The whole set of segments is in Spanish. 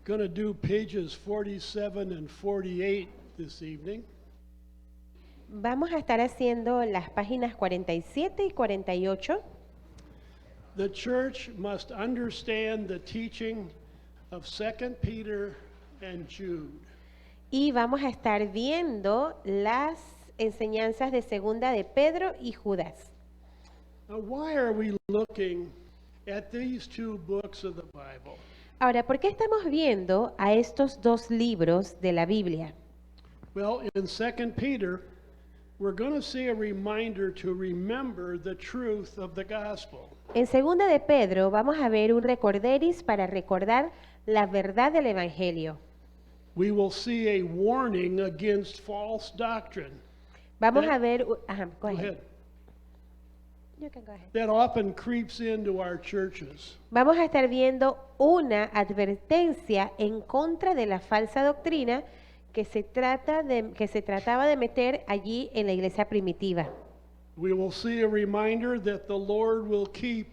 going to do pages 47 and 48 this evening. Vamos a estar haciendo las páginas 47 y 48. The church must understand the teaching of 2 Peter and Jude. Y vamos a estar viendo las enseñanzas de Segunda de Pedro y Judas. Now, why are we looking at these two books of the Bible? Ahora, ¿por qué estamos viendo a estos dos libros de la Biblia? Well, in 2 Peter, we're going to see a reminder to remember the truth of the gospel. En Segunda de Pedro vamos a ver un recorderis para recordar la verdad del Evangelio. We will see a warning against false doctrine Vamos That- a ver, ajá, go Go ahead. ahead. You can go ahead. that often creeps into our churches. Vamos a estar viendo una advertencia en contra de la falsa doctrina que se trataba de meter allí en la iglesia primitiva. We will see a reminder that the Lord will keep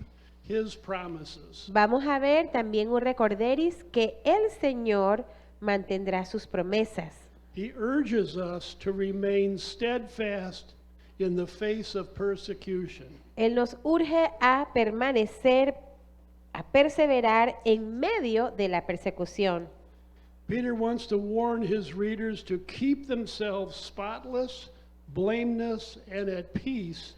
his promises. Vamos a ver también un recorderis que el Señor mantendrá sus promesas. He urges us to remain steadfast in the face of persecution. Él nos urge a permanecer, a perseverar en medio de la persecución. Peter wants to warn his readers to keep themselves spotless, blameless, and at peace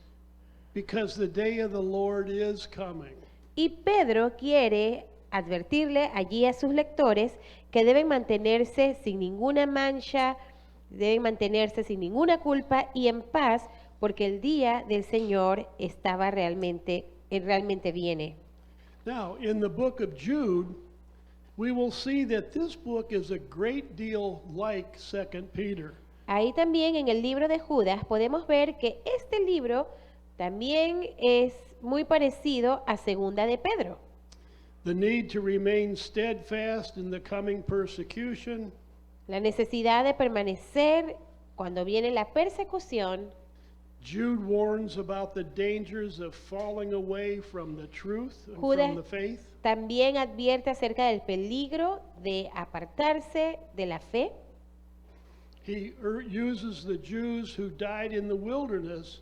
because the day of the Lord is coming. Y Pedro quiere advertirle allí a sus lectores que deben mantenerse sin ninguna mancha, deben mantenerse sin ninguna culpa y en paz, porque el día del Señor realmente viene. Now, in the book of Jude, we will see that this book is a great deal like 2 Peter. Ahí también en el libro de Judas podemos ver que este libro también es muy parecido a Segunda de Pedro. The need to remain steadfast in the coming persecution, La necesidad de permanecer cuando viene la persecución. Jude warns about the dangers of falling away from the truth and Judas from the faith. también advierte acerca del peligro de apartarse de la fe. He uses the Jews who died in the wilderness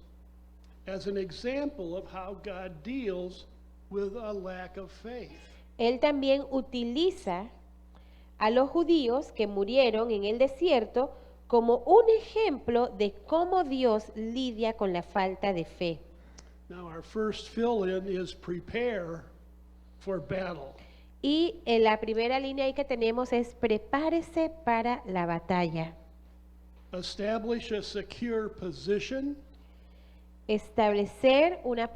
as an example of how God deals with a lack of faith. Él también utiliza a los judíos que murieron en el desierto como un ejemplo de cómo Dios lidia con la falta de fe. Now, our first fill-in is prepare for battle. Y en la primera línea ahí que tenemos es prepárese para la batalla. Establish a secure position. Establezca una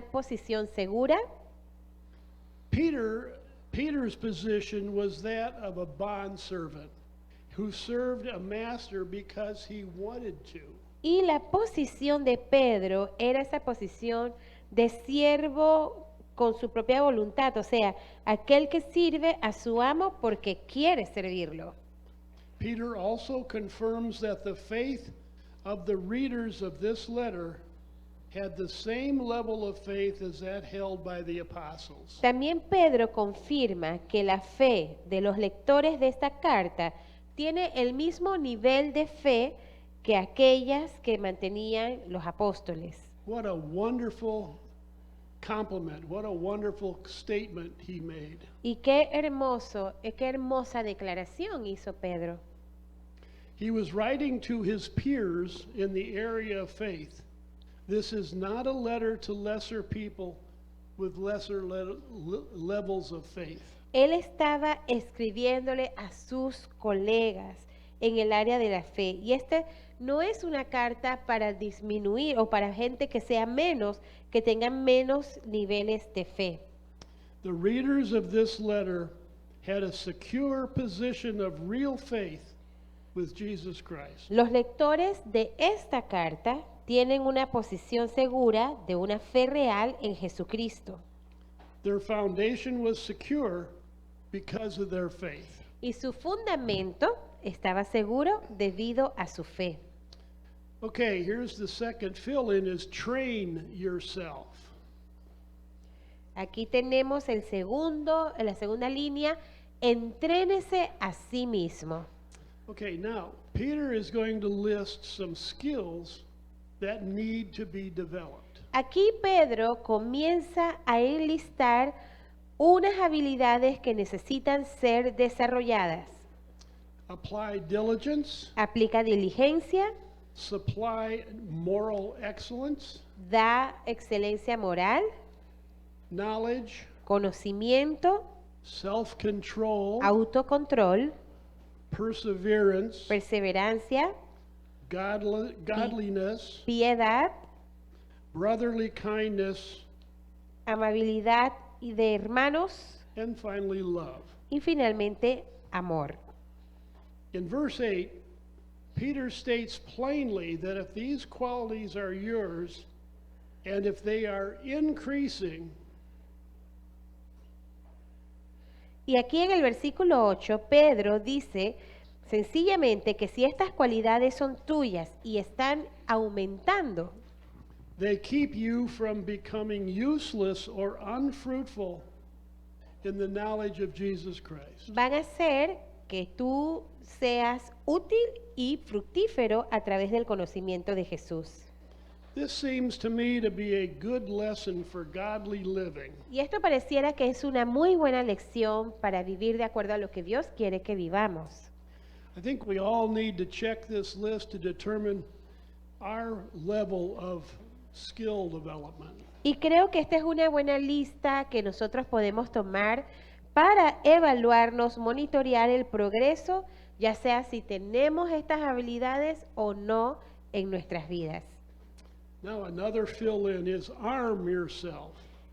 posición segura. Peter's position was that of a bondservant who served a master because he wanted to. Y la posición de Pedro era esa posición de siervo con su propia voluntad, o sea, aquel que sirve a su amo porque quiere servirlo. Peter also confirms that the faith of the readers of this letter had the same level of faith as that held by the apostles. También Pedro confirma que la fe de los lectores de esta carta tiene el mismo nivel de fe que aquellas que mantenían los apóstoles. What a wonderful compliment, what a wonderful statement he made. Y qué hermosa declaración hizo Pedro. He was writing to his peers in the area of faith. This is not a letter to lesser people with lesser levels of faith. Él estaba escribiéndole a sus colegas en el área de la fe. Y este no es una carta para disminuir o para gente que sea menos, que tengan menos niveles de fe. The readers of this letter had a secure position of real faith with Jesus Christ. Los lectores de esta carta tienen una posición segura de una fe real en Jesucristo. Their foundation was secure because of their faith. Y su fundamento estaba seguro debido a su fe. Okay, here's the second fill-in is train yourself. Aquí tenemos la segunda línea Entrénese a sí mismo. Okay, now, Peter is going to list some skills that need to be developed. Aquí Pedro comienza a enlistar unas habilidades que necesitan ser desarrolladas. Apply diligence, Aplica diligencia, supply moral excellence, da excelencia moral, knowledge, conocimiento, self-control, autocontrol, perseverance, perseverancia, godliness, piedad, brotherly kindness, amabilidad y de hermanos and finally love. y finalmente amor. In verse 8, Peter states plainly that if these qualities are yours and if they are increasing, Y aquí en el versículo 8, Pedro dice sencillamente que si estas cualidades son tuyas y están aumentando, they keep you from becoming useless or unfruitful in the knowledge of Jesus Christ. van a hacer que tú seas útil y fructífero a través del conocimiento de Jesús. This seems to me to be a good lesson for godly living. Y esto pareciera que es una muy buena lección para vivir de acuerdo a lo que Dios quiere que vivamos. I think we all need to check this list to determine our level of skill development. Y creo que esta es una buena lista que nosotros podemos tomar para evaluarnos, monitorear el progreso, ya sea si tenemos estas habilidades o no en nuestras vidas. Now, another fill in is arm yourself.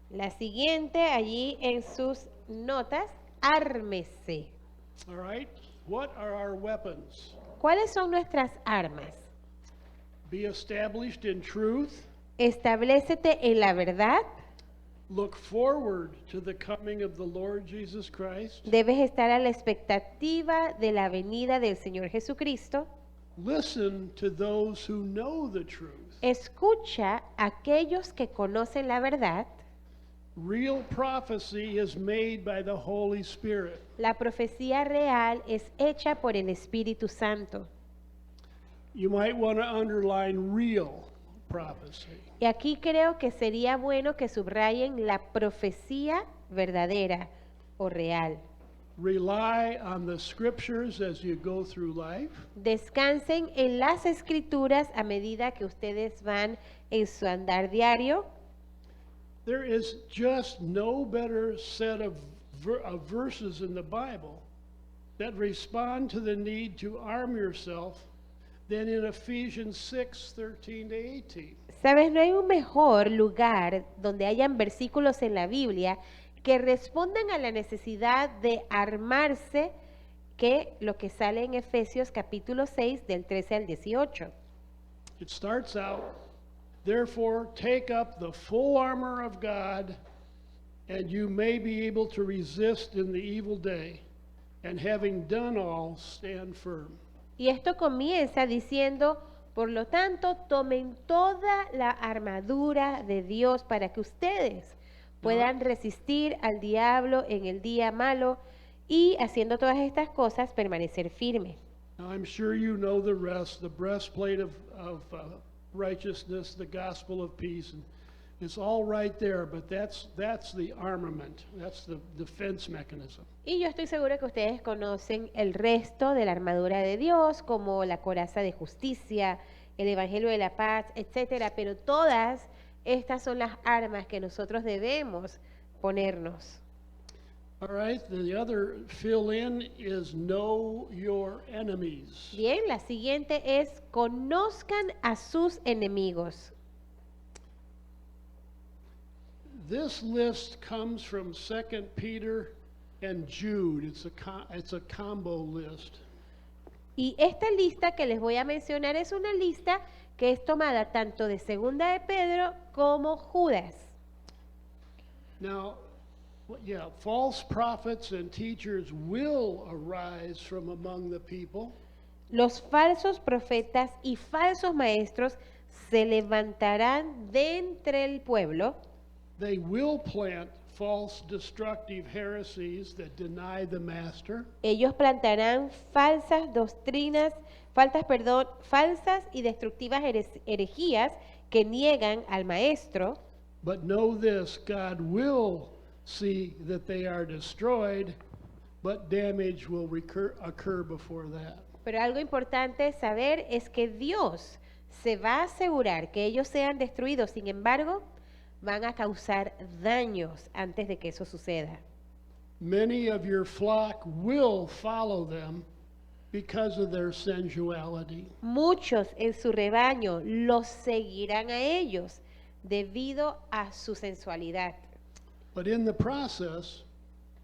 La siguiente, allí en sus notas, ármese. All right? What are our weapons? ¿Cuáles son nuestras armas? Be established in truth. Establécete en la verdad. Look forward to the coming of the Lord Jesus Christ. Debes estar a la expectativa de la venida del Señor Jesucristo. Listen to those who know the truth. Escucha a aquellos que conocen la verdad. Real prophecy is made by the Holy Spirit. La profecía real es hecha por el Espíritu Santo. You might want to underline real prophecy. Y aquí creo que sería bueno que subrayen la profecía verdadera o real. Rely on the scriptures as you go through life. Descansen en las escrituras a medida que ustedes van en su andar diario. There is just no better set of verses in the Bible that respond to the need to arm yourself than in Ephesians 6:13 to 18. Sabes, no hay un mejor lugar donde hayan versículos en la Biblia que respondan a la necesidad de armarse que lo que sale en Efesios capítulo 6 del 13 al 18. It starts out, therefore take up the full armor of God, and you may be able to resist in the evil day, and having done all, stand firm. Y esto comienza diciendo, por lo tanto, tomen toda la armadura de Dios para que ustedes puedan resistir al diablo en el día malo y haciendo todas estas cosas permanecer firme. Now, I'm sure you know the rest, the breastplate of righteousness, the gospel of peace, and it's all right there, but that's the armament, that's the defense mechanism. Y yo estoy segura que ustedes conocen el resto de la armadura de Dios, como la coraza de justicia, el evangelio de la paz, etcétera, pero todas estas son las armas que nosotros debemos ponernos. All right, the other fill in is know your enemies. Bien, la siguiente es conozcan a sus enemigos. This list comes from 2 Peter and Jude. It's a combo list. Y esta lista que les voy a mencionar es una lista que es tomada tanto de Segunda de Pedro como Judas. Now, yeah, false prophets and teachers will arise from among the people. Los falsos profetas y falsos maestros se levantarán de entre el pueblo. They will plant false destructive heresies that deny the master, Ellos plantarán falsas doctrinas, falsas y destructivas herejías que niegan al maestro. but know this, God will see that they are destroyed, but damage will occur before that. Pero algo importante saber es que Dios se va a asegurar que ellos sean destruidos, sin embargo, van a causar daños antes de que eso suceda. Many of your flock will follow them because of their sensuality. Muchos en su rebaño los seguirán a ellos debido a su sensualidad. But in the process,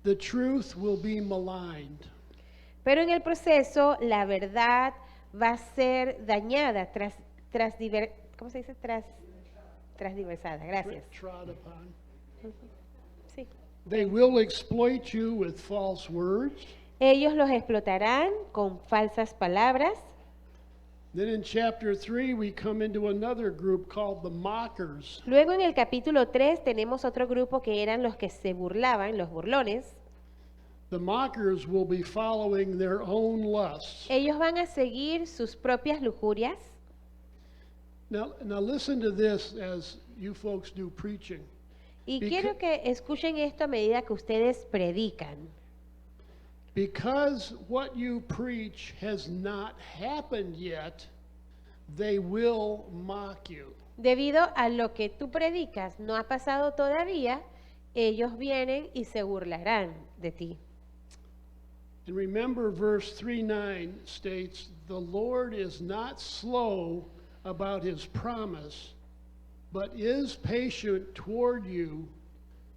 the truth will be maligned. Pero en el proceso, la verdad va a ser dañada, ¿cómo se dice? Transversada. Gracias. Trod upon. Sí. They will exploit you with false words. Ellos los explotarán con falsas palabras. Then in chapter 3, we come into another group called the mockers. Luego en el capítulo 3 tenemos otro grupo que eran los que se burlaban, los burlones. The mockers will be following their own lusts. Ellos van a seguir sus propias lujurias. Now listen to this as you folks do preaching. Y Beca- quiero que escuchen esto a medida que ustedes predican. Because what you preach has not happened yet, they will mock you. Debido a lo que tú predicas no ha pasado todavía, ellos vienen y se burlarán de ti. And remember, verse 3:9 states, "The Lord is not slow about his promise, but is patient toward you,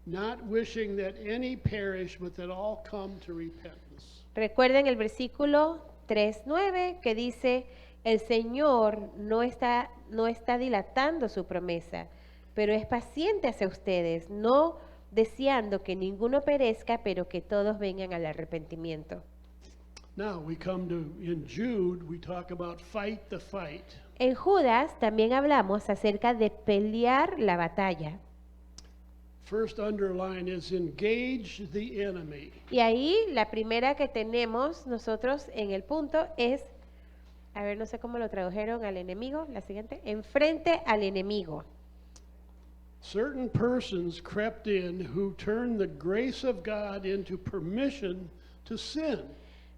not wishing that any perish, but that all come to repentance." Recuerden el versículo 3:9 que dice, el Señor no está dilatando su promesa, pero es paciente hacia ustedes, no deseando que ninguno perezca, pero que todos vengan al arrepentimiento. Now we come to, in Jude, we talk about fight the fight. En Judas también hablamos acerca de pelear la batalla. First underline is engage the enemy. Y ahí la primera que tenemos nosotros en el punto es, a ver, no sé cómo lo tradujeron al enemigo, la siguiente, enfrente al enemigo. Certain persons crept in who turned the grace of God into permission to sin.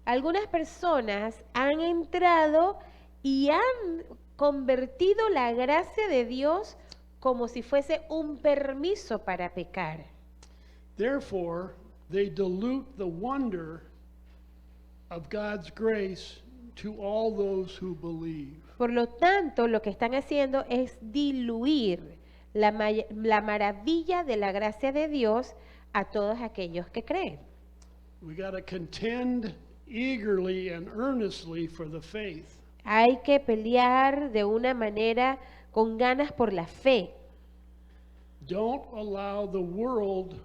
Algunas personas han entrado y han convertido la gracia de Dios como si fuese un permiso para pecar. Therefore, they dilute the wonder of God's grace to all those who believe. Por lo tanto, lo que están haciendo es diluir la maravilla de la gracia de Dios a todos aquellos que creen. We got to contend eagerly and earnestly for the faith. Hay que pelear de una manera con ganas por la fe. Don't allow the world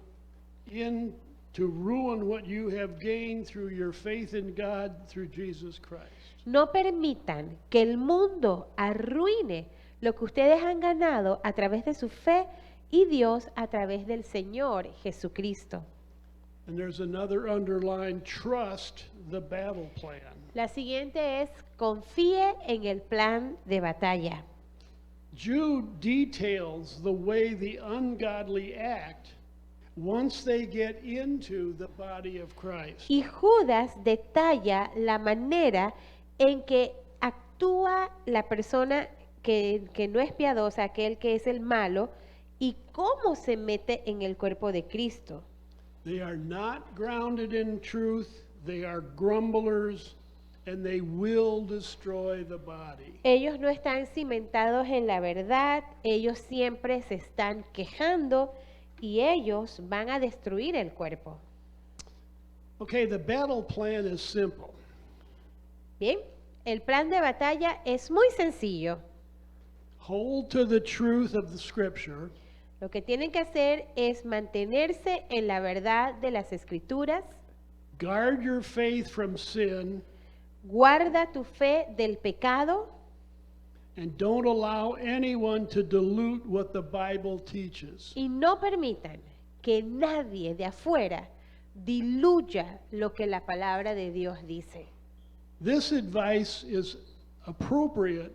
in to ruin what you have gained through your faith in God through Jesus Christ. No permitan que el mundo arruine lo que ustedes han ganado a través de su fe y Dios a través del Señor Jesucristo. And there's another underline, trust the battle plan. La siguiente es confíe en el plan de batalla. Jude details the way the ungodly act once they get into the body of Christ. Y Judas detalla la manera en que actúa la persona que no es piadosa, aquel que es el malo, y cómo se mete en el cuerpo de Cristo. They are not grounded in truth, they are grumblers, and they will destroy the body. Ellos no están cimentados en la verdad, ellos siempre se están quejando y ellos van a destruir el cuerpo. Okay, the battle plan is simple. Bien, el plan de batalla es muy sencillo. Hold to the truth of the scripture, Lo que tienen que hacer es mantenerse en la verdad de las Escrituras, guard your faith from sin, guarda tu fe del pecado and don't allow anyone to dilute what the Bible teaches. y no permitan que nadie de afuera diluya lo que la palabra de Dios dice. This advice is appropriate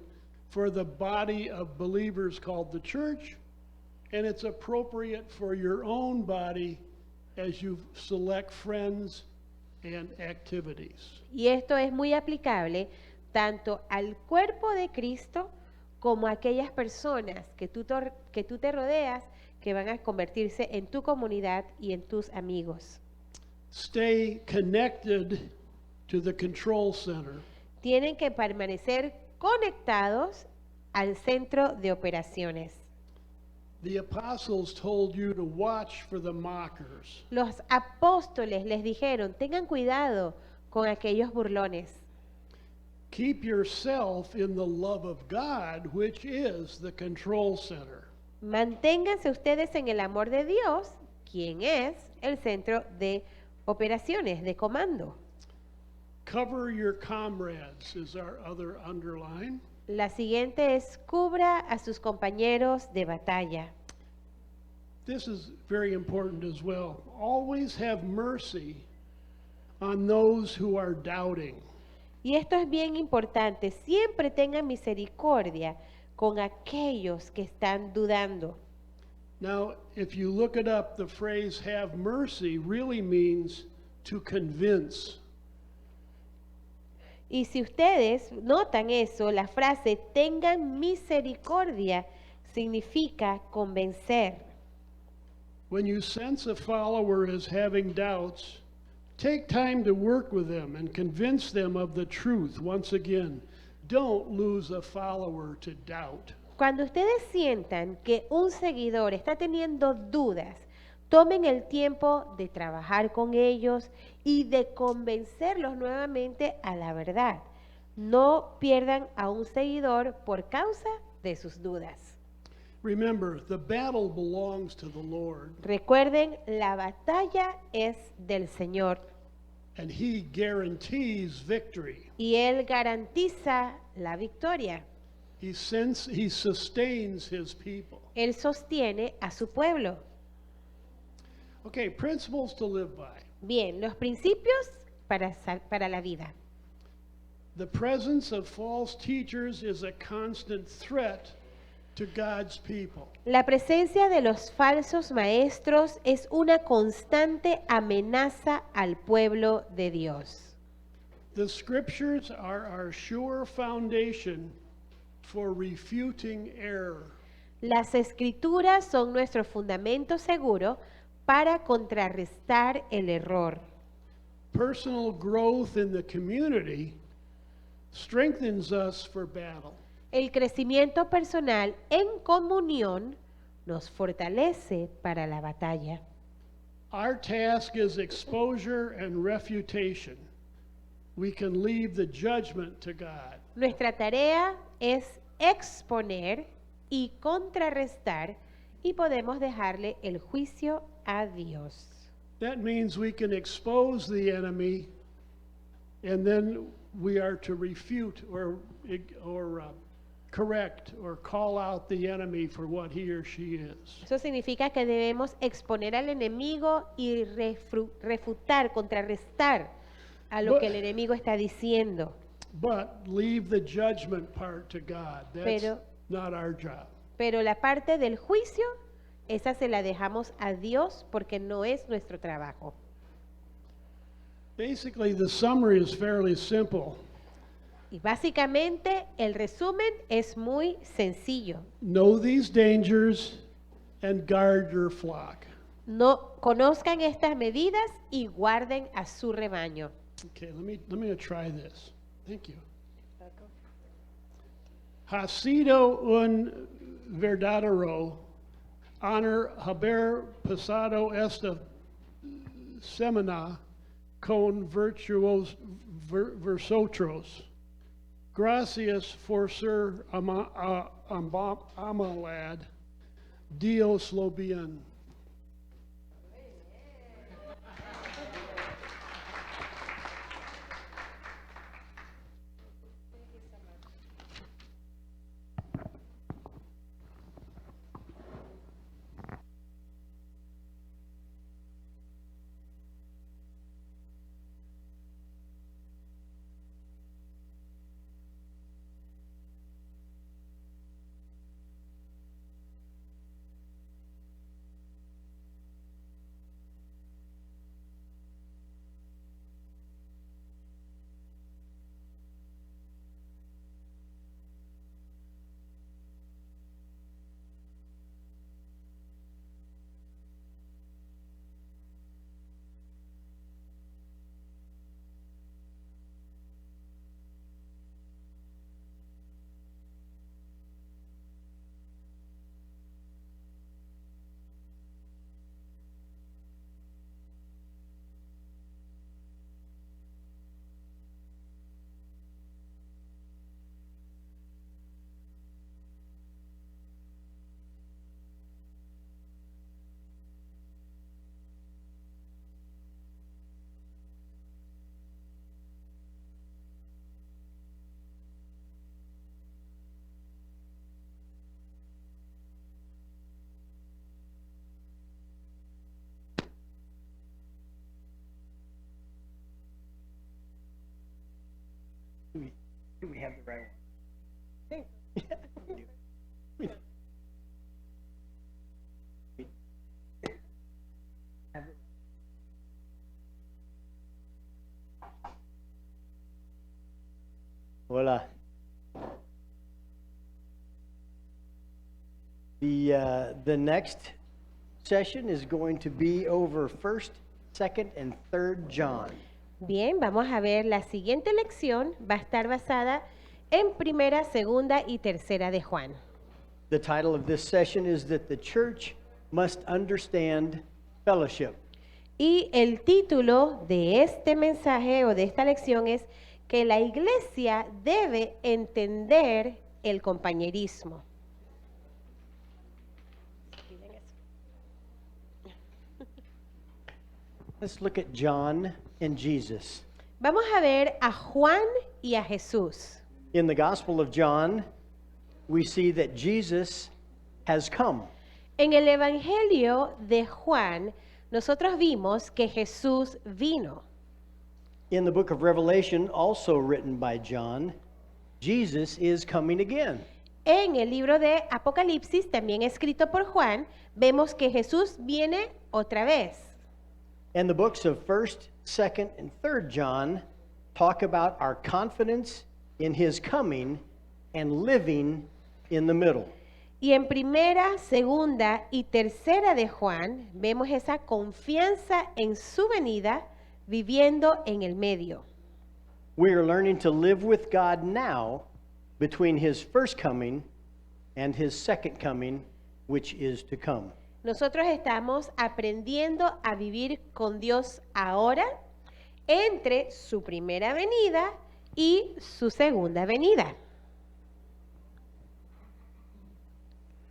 for the body of believers called the church, and it's appropriate for your own body as you select friends and activities. Y esto es muy aplicable tanto al cuerpo de Cristo como a aquellas personas que tú te rodeas que van a convertirse en tu comunidad y en tus amigos. Stay connected to the control center. Tienen que permanecer conectados al centro de operaciones. The apostles told you to watch for the mockers. Los apóstoles les dijeron, tengan cuidado con aquellos burlones. Keep yourself in the love of God, which is the control center. Manténganse ustedes en el amor de Dios, quien es el centro de operaciones, de comando. Cover your comrades is our other underline. La siguiente es cubra a sus compañeros de batalla. This is very important as well. Always have mercy on those who are doubting. Y esto es bien importante, siempre tengan misericordia con aquellos que están dudando. Now, if you look it up, the phrase have mercy really means to convince. Y si ustedes notan eso, la frase tengan misericordia significa convencer. When you sense a follower is having doubts, take time to work with them and convince them of the truth. Once again, don't lose a follower to doubt. Cuando ustedes sientan que un seguidor está teniendo dudas, tomen el tiempo de trabajar con ellos y de convencerlos nuevamente a la verdad. No pierdan a un seguidor por causa de sus dudas. Remember, the battle belongs to the Lord, Recuerden, la batalla es del Señor and He guarantees victory. y Él garantiza la victoria. He sustains His people. Él sostiene a su pueblo. Okay, principles to live by. Bien, los principios para la vida. The presence of false teachers is a constant threat to God's people. La presencia de los falsos maestros es una constante amenaza al pueblo de Dios. The scriptures are our sure foundation for refuting error. Las escrituras son nuestro fundamento seguro para contrarrestar el error. Personal growth in the community strengthens us for battle. El crecimiento personal en comunión nos fortalece para la batalla. Our task is exposure and refutation. We can leave the judgment to God. Nuestra tarea es exponer y contrarrestar y podemos dejarle el juicio a Dios. That means we can expose the enemy, and then we are to refute or correct or call out the enemy for what he or she is. Eso significa que debemos exponer al enemigo y refutar, contrarrestar a lo que el enemigo está diciendo. But leave the judgment part to God. That's Pero- not our job. Pero la parte del juicio, esa se la dejamos a Dios porque no es nuestro trabajo. Basically, the summary is fairly simple. Y básicamente el resumen es muy sencillo. Know these dangers and guard your flock. No conozcan estas medidas y guarden a su rebaño. Okay, let me try this. Thank you. Ha sido un verdadero honor haber pasado esta semana con vosotros. Gracias por ser amistad. Dios lo bien. Do we have the right one? Voila. The next session is going to be over 1st, 2nd, and 3rd John. Bien, vamos a ver, la siguiente lección va a estar basada en primera, segunda y tercera de Juan. The title of this session is that the church must understand fellowship. Y el título de este mensaje o de esta lección es que la iglesia debe entender el compañerismo. Let's look at John and Jesus. Vamos a ver a Juan y a Jesús. In the Gospel of John, we see that Jesus has come. En el Evangelio de Juan, nosotros vimos que Jesús vino. In the book of Revelation, also written by John, Jesus is coming again. En el libro de Apocalipsis, también escrito por Juan, vemos que Jesús viene otra vez. And the books of 1st, 2nd, and 3rd John talk about our confidence in his coming and living in the middle. Y en primera, segunda y tercera de Juan, vemos esa confianza en su venida viviendo en el medio. We are learning to live with God now between his first coming and his second coming, which is to come. Nosotros estamos aprendiendo a vivir con Dios ahora entre su primera venida y su segunda venida.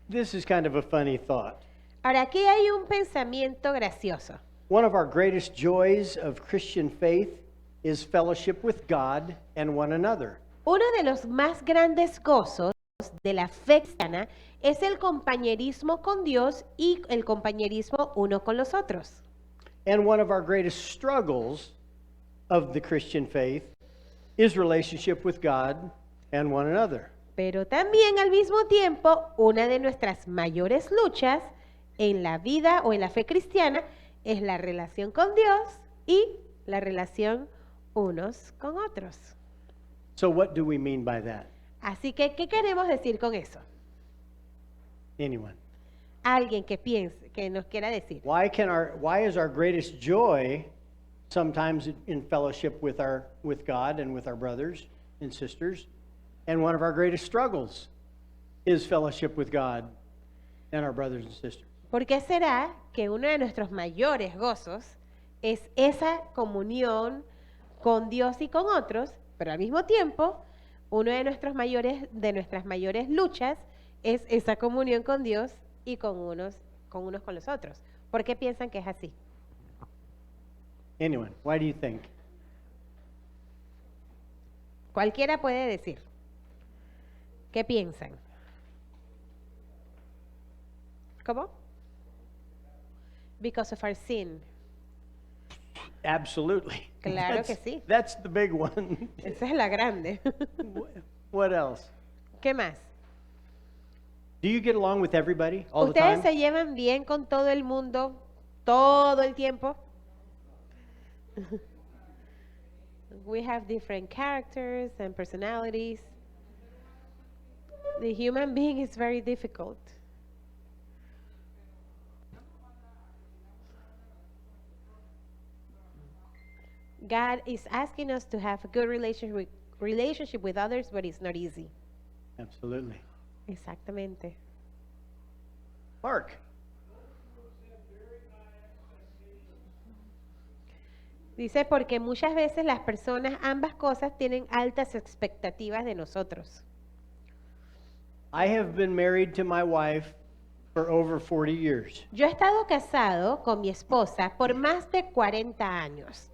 This is kind of a funny thought. Ahora, aquí hay un pensamiento gracioso. One of our greatest joys of Christian faith is fellowship with God and one another. Uno de los más grandes gozos de la fe cristiana es el compañerismo con Dios y el compañerismo uno con los otros. And one of our greatest struggles of the Christian faith is relationship with God and one another. Pero también al mismo tiempo, una de nuestras mayores luchas en la vida o en la fe cristiana es la relación con Dios y la relación unos con otros. So what do we mean by that? Así que, ¿qué queremos decir con eso? Anyone? Alguien que piense, que nos quiera decir. Why is our greatest joy sometimes in fellowship with God and with our brothers and sisters, and one of our greatest struggles is fellowship with God and our brothers and sisters? ¿Por qué será que uno de nuestros mayores gozos es esa comunión con Dios y con otros, pero al mismo tiempo uno de nuestras mayores luchas es esa comunión con Dios y con unos con los otros? ¿Por qué piensan que es así? Anyone? Why do you think? Cualquiera puede decir. ¿Qué piensan? ¿Cómo? Because of our sin. Absolutely. Claro que sí. That's the big one. Esa es la grande. What else? ¿Qué más? Do you get along with everybody all the ¿Ustedes time? se llevan bien con todo el mundo todo el tiempo? We have different characters and personalities. The human being is very difficult. God is asking us to have a good relationship with others, but it's not easy. Absolutely. Exactamente. Mark. Dice, porque muchas veces las personas, ambas cosas, tienen altas expectativas de nosotros. I have been married to my wife for over 40 years. Yo he estado casado con mi esposa por más de 40 años.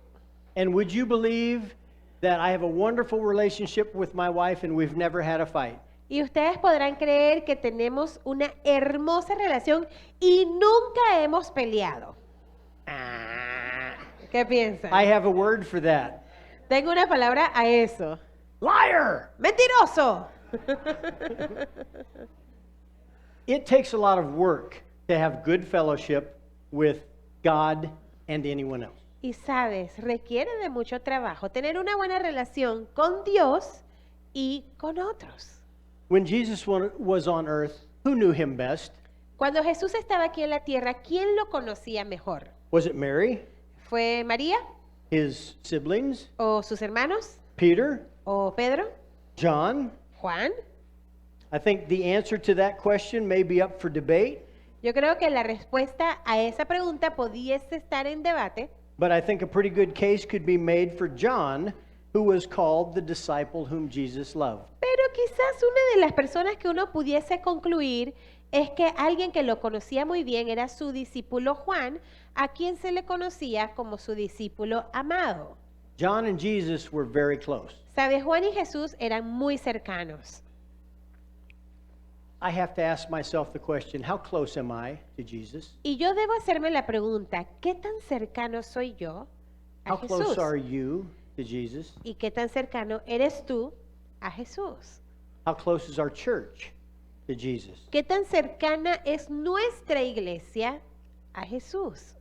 And would you believe that I have a wonderful relationship with my wife and we've never had a fight? Y ustedes podrán creer que tenemos una hermosa relación y nunca hemos peleado. ¿Qué piensan? I have a word for that. Tengo una palabra a eso. Liar! ¡Mentiroso! It takes a lot of work to have good fellowship with God and anyone else. Y sabes, requiere de mucho trabajo tener una buena relación con Dios y con otros. When Jesus was on earth, who knew him best? Cuando Jesús estaba aquí en la tierra, ¿quién lo conocía mejor? Was it Mary, ¿Fue María his siblings, o sus hermanos Peter, o Pedro, John? Juan? I think the answer to that question may be up for debate, Yo creo que la respuesta a esa pregunta pudiese estar en debate, but I think a pretty good case could be made for John, who was called the disciple whom Jesus loved. pero quizás una de las personas que uno pudiese concluir es que alguien que lo conocía muy bien era su discípulo Juan, a quien se le conocía como su discípulo amado. John and Jesus were very close. ¿Sabes? Juan y Jesús eran muy cercanos. I have to ask myself the question, how close am I to Jesus? Y yo debo hacerme la pregunta, ¿qué tan cercano soy yo a How close Jesús? are you to Jesus? ¿Y qué tan cercano eres tú a Jesús? How close is our church to Jesus? ¿Qué tan cercana es nuestra iglesia a Jesús?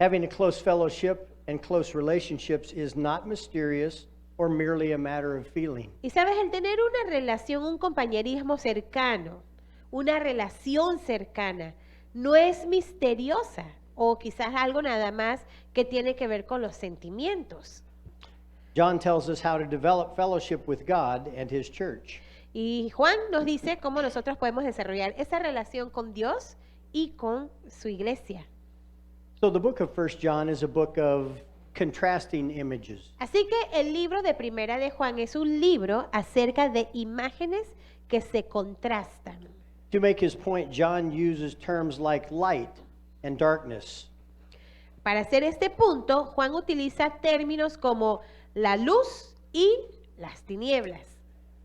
Having a close fellowship and close relationships is not mysterious or merely a matter of feeling. Y sabes, el tener una relación, un compañerismo cercano, una relación cercana, no es misteriosa o quizás algo nada más que tiene que ver con los sentimientos. John tells us how to develop fellowship with God and his church. Y Juan nos dice cómo nosotros podemos desarrollar esa relación con Dios y con su iglesia. So the book of 1 John is a book of contrasting images. Así que el libro de Primera de Juan es un libro acerca de imágenes que se contrastan. To make his point, John uses terms like light and darkness, Para hacer este punto, Juan utiliza términos como la luz y las tinieblas,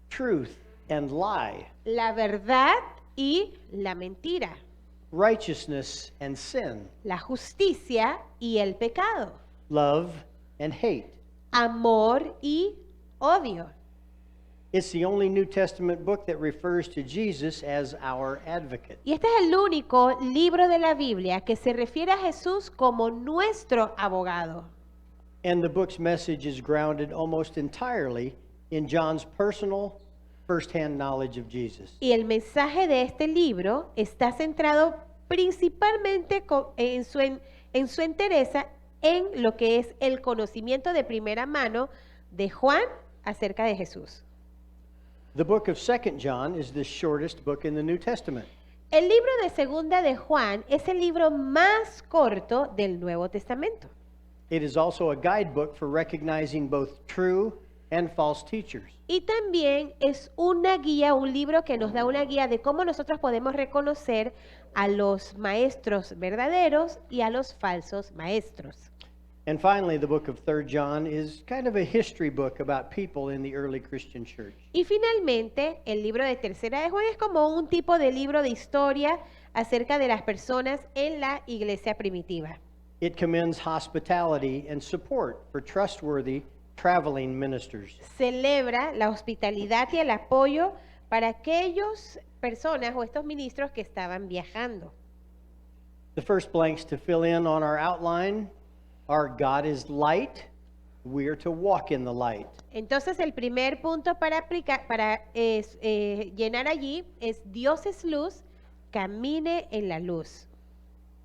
truth and lie, la verdad y la mentira, righteousness and sin, la justicia y el pecado, love and hate. amor y odio. It's the only New Testament book that refers to Jesus as our advocate. Y este es el único libro de la Biblia que se refiere a Jesús como nuestro abogado. And the book's message is grounded almost entirely in John's personal, firsthand knowledge of Jesus. Y el mensaje de este libro está centrado principalmente en su entereza en lo que es el conocimiento de primera mano de Juan acerca de Jesús. The book of 2 John is the shortest book in the New Testament. El libro de Segunda de Juan es el libro más corto del Nuevo Testamento. It is also a guidebook for recognizing both true and false teachers. Y también es una guía, un libro que nos da una guía de cómo nosotros podemos reconocer a los maestros verdaderos y a los falsos maestros. And finally, the book of 3 John is kind of a history book about people in the early Christian church. Y finalmente, el libro de Tercera de Juan es como un tipo de libro de historia acerca de las personas en la iglesia primitiva. It commends hospitality and support for trustworthy traveling ministers. Celebra la hospitalidad y el apoyo para aquellas personas o estos ministros que estaban viajando. The first blanks to fill in on our outline are God is light, we are to walk in the light. Entonces, el primer punto para aplicar, llenar allí es Dios es luz, camine en la luz.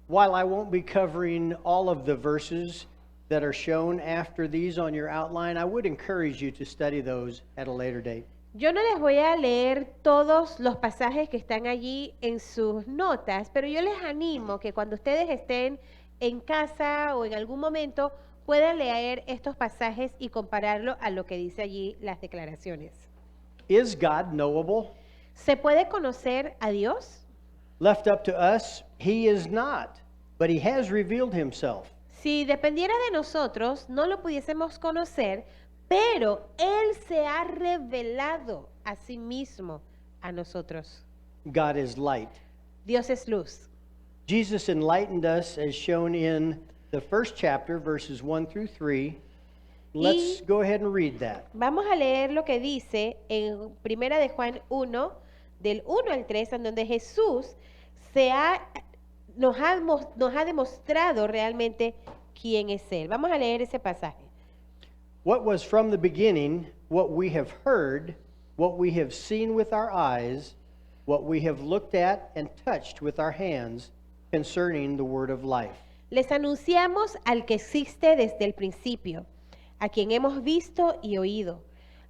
While I won't be covering all of the verses that are shown after these on your outline, I would encourage you to study those at a later date. Yo no les voy a leer todos los pasajes que están allí en sus notas, pero yo les animo que cuando ustedes estén en casa o en algún momento puedan leer estos pasajes y compararlo a lo que dice allí las declaraciones. Is God knowable? ¿Se puede conocer a Dios? Left up to us, he is not, but he has revealed himself. Si dependiera de nosotros, no lo pudiésemos conocer, pero Él se ha revelado a sí mismo a nosotros. God is light. Dios es luz. Jesus enlightened us as shown in the first chapter, verses 1 through 3, Let's go ahead and read that. Vamos a leer lo que dice en Primera de Juan 1, del 1 al 3, en donde Jesús nos ha demostrado realmente quién es Él. Vamos a leer ese pasaje. What was from the beginning, what we have heard, what we have seen with our eyes, what we have looked at and touched with our hands concerning the word of life. Les anunciamos al que existe desde el principio, a quien hemos visto y oído.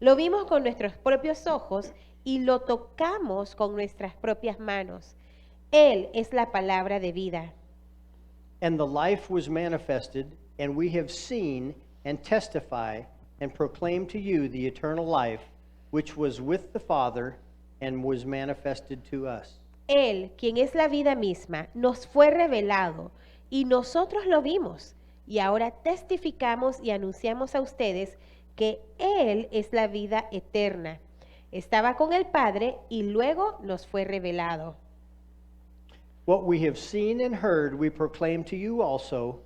Lo vimos con nuestros propios ojos y lo tocamos con nuestras propias manos. Él es la palabra de vida. And the life was manifested, and we have seen and testify and proclaim to you the eternal life, which was with the Father and was manifested to us. Él, quien es la vida misma, nos fue revelado y nosotros lo vimos. Y ahora testificamos y anunciamos a ustedes que Él es la vida eterna. Estaba con el Padre y luego nos fue revelado. What we have seen and heard we proclaim to you also,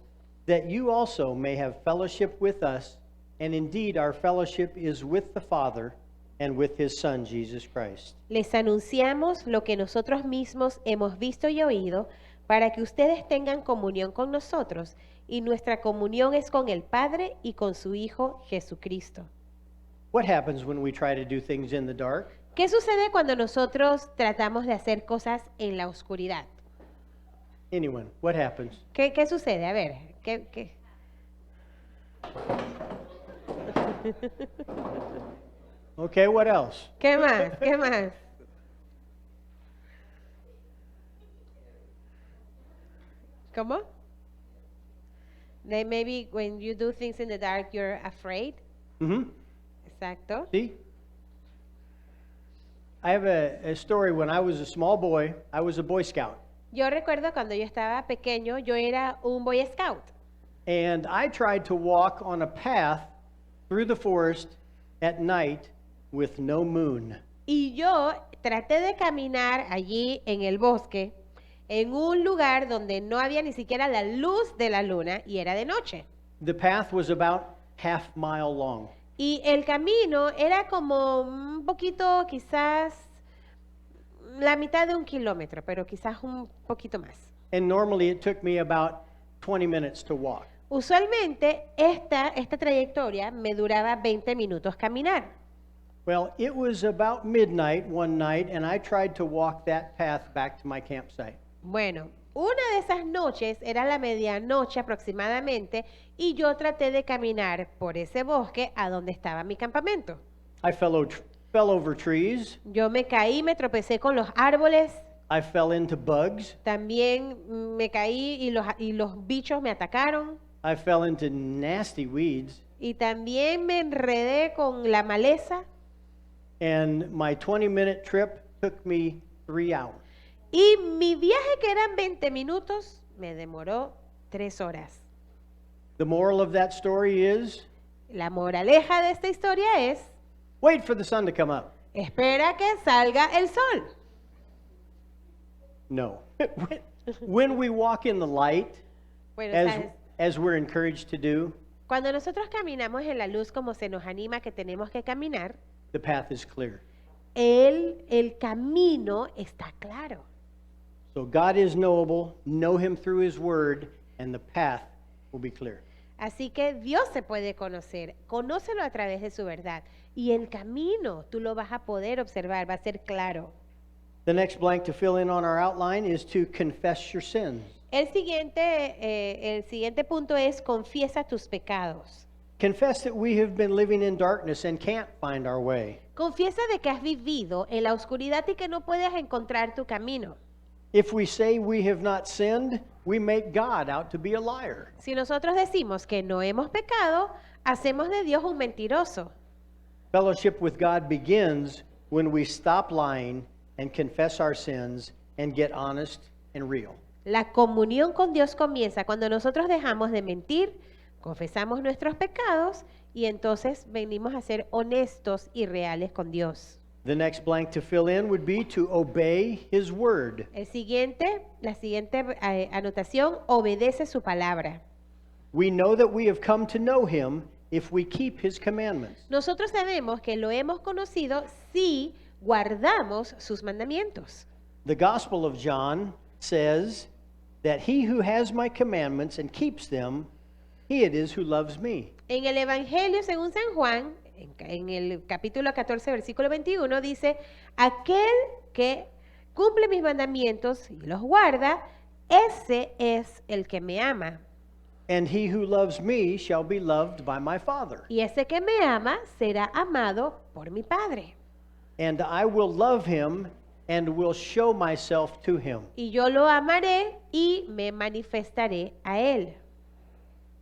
that you also may have fellowship with us, and indeed our fellowship is with the Father and with his Son, Jesus Christ. Les anunciamos lo que nosotros mismos hemos visto y oído, para que ustedes tengan comunión con nosotros, y nuestra comunión es con el Padre y con su Hijo Jesucristo. What happens when we try to do things in the dark? ¿Qué sucede cuando nosotros tratamos de hacer cosas en la oscuridad? Anyone, what happens? ¿Qué sucede? A ver, ¿qué? Okay, what else? ¿Qué más? ¿Qué más? ¿Cómo? Maybe when you do things in the dark, you're afraid. Mm-hmm. Exacto. See? I have a story. When I was a small boy, I was a Boy Scout. Yo recuerdo cuando yo estaba pequeño, yo era un Boy Scout. And I tried to walk on a path through the forest at night with no moon. Y yo traté de caminar allí en el bosque, en un lugar donde no había ni siquiera la luz de la luna y era de noche. The path was about half mile long. Y el camino era como un poquito, quizás la mitad de un kilómetro, pero quizás un poquito más. And normally it took me about 20 minutes to walk. Usualmente esta trayectoria me duraba 20 minutos caminar. Well, it was about midnight one night, and I tried to walk that path back to my campsite. Bueno, una de esas noches era la medianoche aproximadamente y yo traté de caminar por ese bosque a donde estaba mi campamento. I fell over trees. Yo me caí, me tropecé con los árboles, I fell into bugs. también me caí y los bichos me atacaron I fell into nasty weeds. y también me enredé con la maleza And my 20-minute trip took me 3 hours. y mi viaje que eran 20 minutos me demoró 3 horas. The moral of that story is, La moraleja de esta historia es, wait for the sun to come up. espera que salga el sol. No. When we walk in the light, Bueno, as, ¿sabes? as we're encouraged to do, Cuando nosotros caminamos en la luz como se nos anima que tenemos que caminar, the path is clear. el camino está claro. So God is knowable, know him through his word, and the path will be clear. Así que Dios se puede conocer, conócelo a través de su verdad. Y el camino tú lo vas a poder observar, va a ser claro. The next blank to fill in on our outline is to confess your sins. El siguiente punto es confiesa tus pecados. Confess that we have been living in darkness and can't find our way. Confiesa de que has vivido en la oscuridad y que no puedes encontrar tu camino. If we say we have not sinned, we make God out to be a liar. Si nosotros decimos que no hemos pecado, hacemos de Dios un mentiroso. Fellowship with God begins when we stop lying and confess our sins and get honest and real. La comunión con Dios comienza cuando nosotros dejamos de mentir, confesamos nuestros pecados y entonces venimos a ser honestos y reales con Dios. The next blank to fill in would be to obey his word. La siguiente anotación, obedece su palabra. We know that we have come to know him if we keep his commandments. Nosotros sabemos que lo hemos conocido si guardamos sus mandamientos. The Gospel of John says that he who has my commandments and keeps them, he it is who loves me. En el Evangelio según San Juan, en el capítulo 14, versículo 21, dice, aquel que cumple mis mandamientos y los guarda, ese es el que me ama. And he who loves me shall be loved by my Father. Y ese que me ama será amado por mi Padre. And I will love him and will show myself to him. Y yo lo amaré y me manifestaré a él.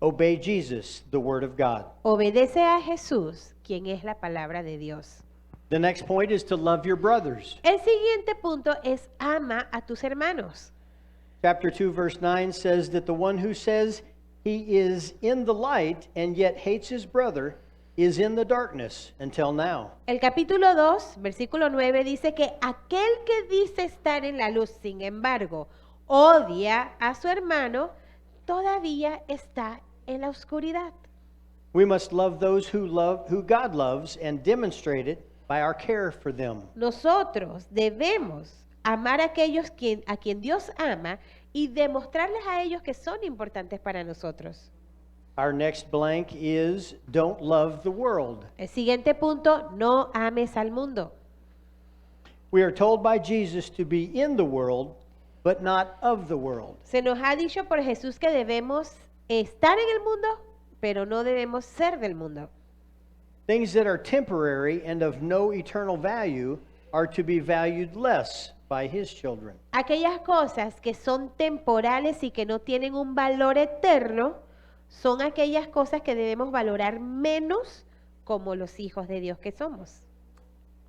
Obey Jesus, the word of God. Obedece a Jesús, quien es la palabra de Dios. The next point is to love your brothers. El siguiente punto es ama a tus hermanos. Chapter 2, verse 9 says that the one who says he is in the light and yet hates his brother is in the darkness until now. El capítulo 2, versículo 9 dice que aquel que dice estar en la luz, sin embargo, odia a su hermano, todavía está en la oscuridad. We must love those who God loves and demonstrate it by our care for them. Nosotros debemos amar a aquellos a quien Dios ama y demostrarles a ellos que son importantes para nosotros. Our next blank is don't love the world. El siguiente punto, no ames al mundo. We are told by Jesus to be in the world, but not of the world. Se nos ha dicho por Jesús que debemos estar en el mundo, pero no debemos ser del mundo. Things that are temporary and of no eternal value are to be valued less by his children. Aquellas cosas que son temporales y que no tienen un valor eterno, son aquellas cosas que debemos valorar menos como los hijos de Dios que somos.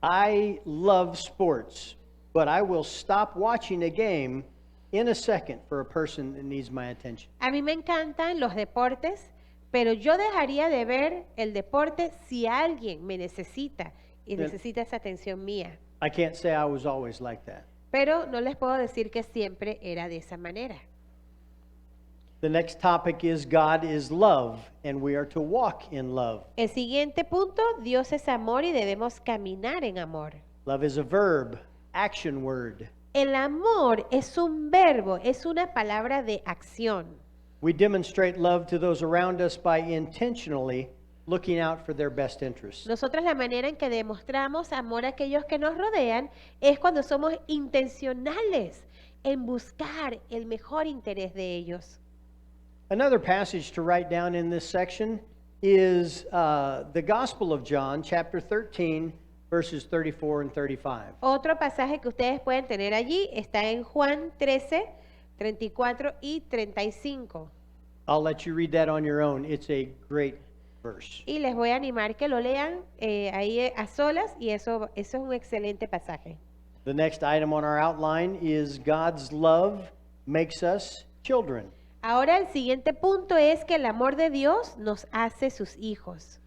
I love sports, but I will stop watching a game in a second for a person that needs my attention. A mí me encantan los deportes, pero yo dejaría de ver el deporte si alguien me necesita y Bien. necesita esa atención mía. I can't say I was always like that. Pero no les puedo decir que siempre era de esa manera. The next topic is God is love, and we are to walk in love. El siguiente punto, Dios es amor y debemos caminar en amor. Love is a verb, action word. El amor es un verbo, es una palabra de acción. We demonstrate love to those around us by intentionally looking out for their best interests. Nosotros la manera en que demostramos amor a aquellos que nos rodean es cuando somos intencionales en buscar el mejor interés de ellos. Another passage to write down in this section is the Gospel of John, chapter 13, verses 34 and 35. Otro pasaje que ustedes pueden tener allí está en Juan 13, 34 y 35. I'll let you read that on your own. It's a great verse. Y les voy a animar que lo lean ahí a solas y eso es un excelente pasaje. The next item on our outline is God's love makes us children. Ahora el siguiente punto es que el amor de Dios nos hace sus hijos.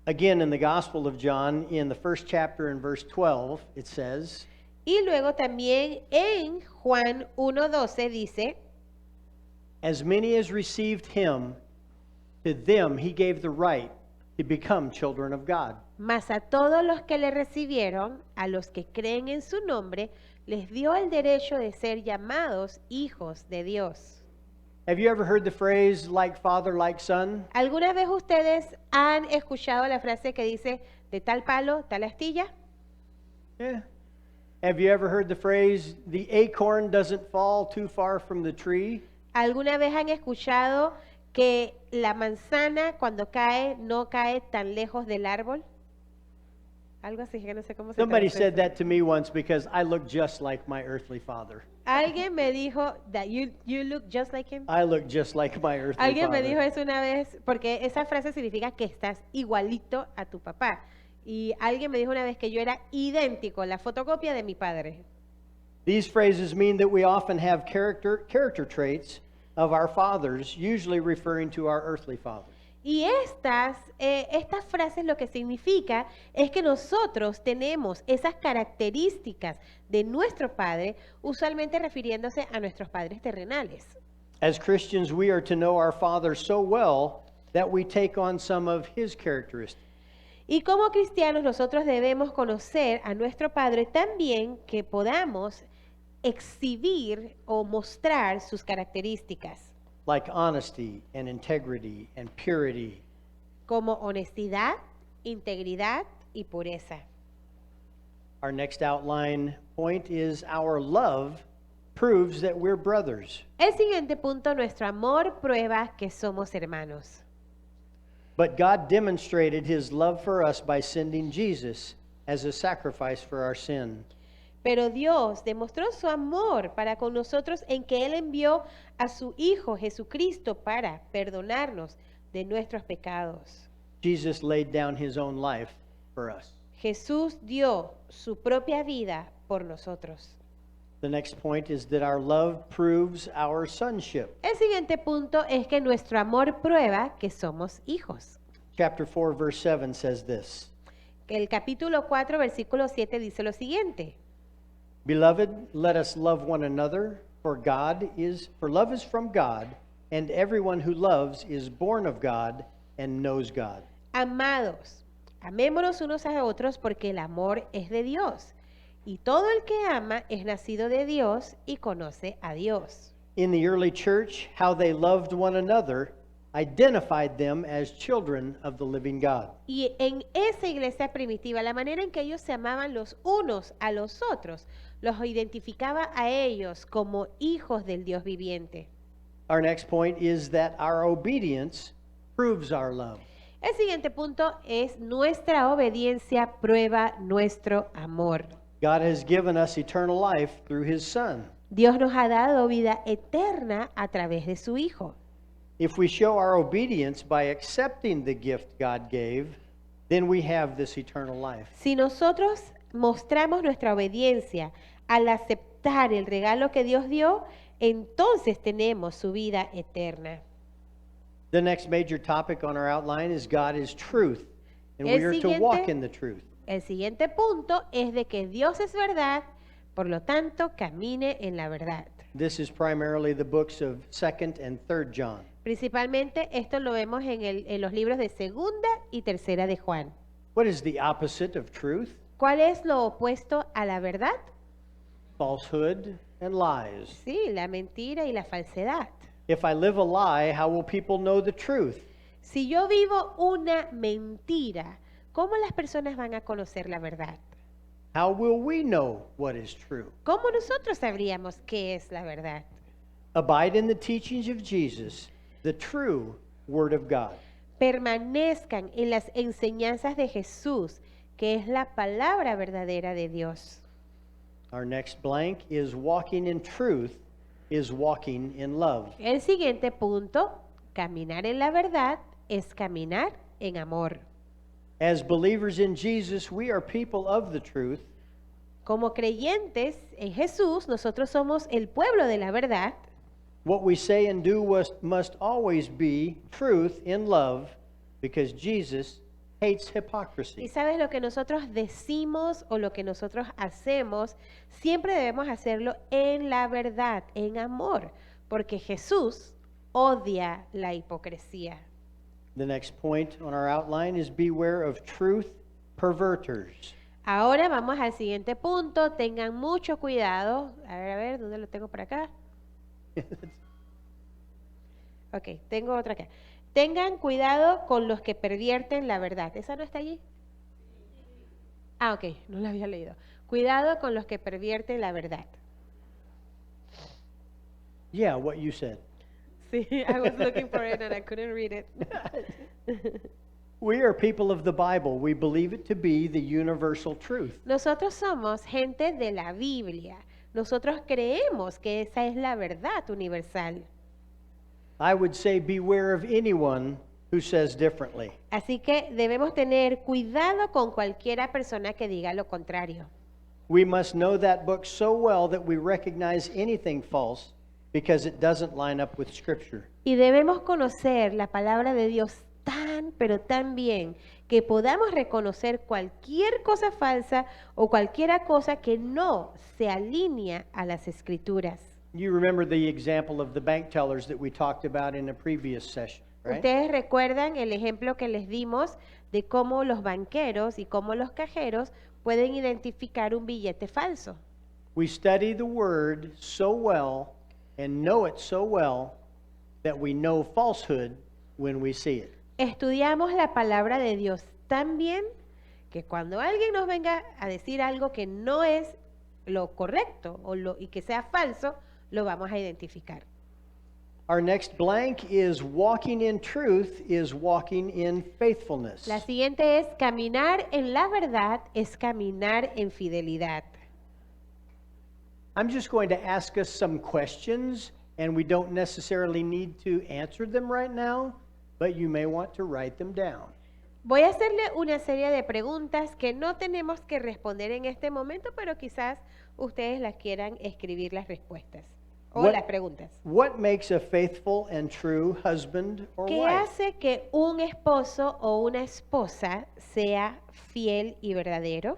Again, in the Gospel of John, in the first chapter in verse 12, it says, Y luego también en Juan 1:12 dice, as many as received him, to them he gave the right to become children of God. mas a todos los que le recibieron, a los que creen en su nombre, les dio el derecho de ser llamados hijos de Dios. Have you ever heard the phrase, like father, like son? ¿Alguna vez ustedes han escuchado la frase que dice, de tal palo, tal astilla? Yeah. Have you ever heard the phrase, the acorn doesn't fall too far from the tree? ¿Alguna vez han escuchado que la manzana cuando cae no cae tan lejos del árbol? Algo así, que no sé cómo se Somebody traduce said eso. that to me once because I look just like my earthly father. Alguien me dijo that you look just like him. I look just like my earthly Alguien me dijo father. eso una vez, porque esa frase significa que estás igualito a tu papá. Y alguien me dijo una vez que yo era idéntico, la fotocopia de mi padre. These phrases mean that we often have character traits of our fathers, usually referring to our earthly father. Y estas frases lo que significa es que nosotros tenemos esas características de nuestro padre, usualmente refiriéndose a nuestros padres terrenales. As Christians, we are to know our Father so well that we take on some of his characteristics. Y como cristianos nosotros debemos conocer a nuestro Padre también que podamos exhibir o mostrar sus características, Like honesty and integrity and purity. como honestidad, integridad y pureza. Our next outline point is our love proves that we're brothers. El siguiente punto, nuestro amor prueba que somos hermanos. But God demonstrated his love for us by sending Jesus as a sacrifice for our sin. Pero Dios demostró su amor para con nosotros en que Él envió a su Hijo Jesucristo para perdonarnos de nuestros pecados. Jesus laid down his own life for us. Jesús dio su propia vida por nosotros. The next point is that our love proves our sonship. El siguiente punto es que nuestro amor prueba que somos hijos. Chapter 4 verse 7 says this. El capítulo 4, versículo 7 dice lo siguiente. Beloved, let us love one another, for love is from God, and everyone who loves is born of God and knows God. Amados, amémonos unos a otros porque el amor es de Dios. Y todo el que ama es nacido de Dios y conoce a Dios. In the early church, how they loved one another identified them as children of the living God. Y en esa iglesia primitiva, la manera en que ellos se amaban los unos a los otros, los identificaba a ellos como hijos del Dios viviente. Our next point is that our obedience proves our love. El siguiente punto es nuestra obediencia prueba nuestro amor. God has given us eternal life through his Son. Dios nos ha dado vida eterna a través de su Hijo. If we show our obedience by accepting the gift God gave, then we have this eternal life. Si nosotros mostramos nuestra obediencia al aceptar el regalo que Dios dio, entonces tenemos su vida eterna. The next major topic on our outline is God is truth, and we El are to siguiente- walk in the truth. El siguiente punto es de que Dios es verdad, por lo tanto, camine en la verdad. This is primarily the books of 2nd and 3rd John. Principalmente esto lo vemos en los libros de Segunda y Tercera de Juan. What is the opposite of truth? ¿Cuál es lo opuesto a la verdad? Falsehood and lies. Sí, la mentira y la falsedad. If I live a lie, how will people know the truth? Si yo vivo una mentira, ¿cómo las personas van a conocer la verdad? How will we know what is true? ¿Cómo nosotros sabríamos qué es la verdad? Abide in the teachings of Jesus, the true Word of God. Permanezcan en las enseñanzas de Jesús, que es la palabra verdadera de Dios. Our next blank is walking in truth is walking in love. El siguiente punto, caminar en la verdad, es caminar en amor. As believers in Jesus, we are people of the truth, Como creyentes en Jesús, nosotros somos el pueblo de la verdad. what we say and do must always be truth in love, because Jesus hates Y hypocrisy. sabes, lo que nosotros decimos o lo que nosotros hacemos, siempre debemos hacerlo en la verdad, en amor, porque Jesús odia la hipocresía. The next point on our outline is beware of truth perverters. Ahora vamos al siguiente punto, tengan mucho cuidado. A ver, ¿dónde lo tengo por acá? Ok, tengo otra acá. Tengan cuidado con los que pervierten la verdad. ¿Esa no está allí? Ah, ok, no la había leído. Cuidado con los que pervierten la verdad. Yeah, what you said. Sí, I was looking for it and I couldn't read it. We are people of the Bible. We believe it to be the universal truth. Nosotros somos gente de la Biblia. Nosotros creemos que esa es la verdad universal. I would say beware of anyone who says differently. Así que debemos tener cuidado con cualquiera persona que diga lo contrario. We must know that book so well that we recognize anything false because it doesn't line up with Scripture. Y debemos conocer la palabra de Dios tan, pero tan bien, que podamos reconocer cualquier cosa falsa o cualquiera cosa que no se alinea a las Escrituras. You remember the example of the bank tellers that we talked about in a previous session, right? Ustedes recuerdan el ejemplo que les dimos de cómo los banqueros y cómo los cajeros pueden identificar un billete falso. We study the word so well and know it so well that we know falsehood when we see it. Estudiamos la palabra de Dios tan bien que cuando alguien nos venga a decir algo que no es lo correcto y que sea falso, lo vamos a identificar. Our next blank is walking in truth is walking in faithfulness. La siguiente es caminar en la verdad, es caminar en fidelidad. I'm just going to ask us some questions, and we don't necessarily need to answer them right now, but you may want to write them down. Voy a hacerle una serie de preguntas que no tenemos que responder en este momento, pero quizás ustedes las quieran escribir las respuestas o What- las preguntas. What makes a faithful and true husband or ¿Qué wife? hace que un esposo o una esposa sea fiel y verdadero?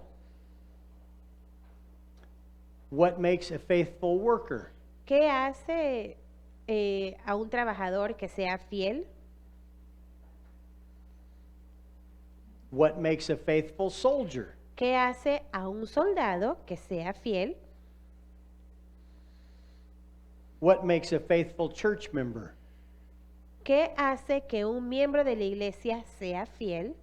What makes a faithful worker? ¿Qué hace a un trabajador que sea fiel? What makes a faithful soldier? ¿Qué hace a un soldado que sea fiel? What makes a faithful church member? ¿Qué hace que un miembro de la iglesia sea fiel?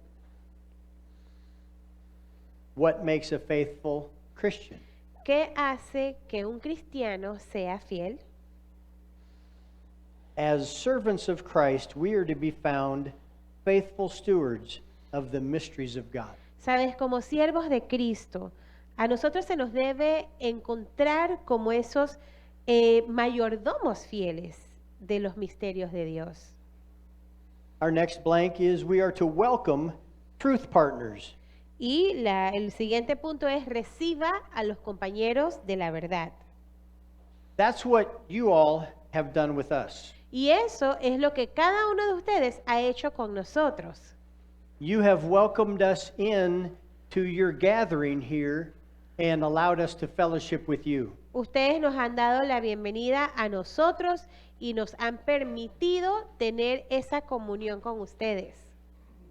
What makes a faithful Christian? ¿Qué hace que un cristiano sea fiel? As servants of Christ, we are to be found faithful stewards of the mysteries of God. Sabes, como siervos de Cristo, a nosotros se nos debe encontrar como esos mayordomos fieles de los misterios de Dios. Our next blank is we are to welcome truth partners. Y el siguiente punto es reciba a los compañeros de la verdad. That's what you all have done with us. Y eso es lo que cada uno de ustedes ha hecho con nosotros. You have welcomed us in to your gathering here and allowed us to fellowship with you. Ustedes nos han dado la bienvenida a nosotros y nos han permitido tener esa comunión con ustedes.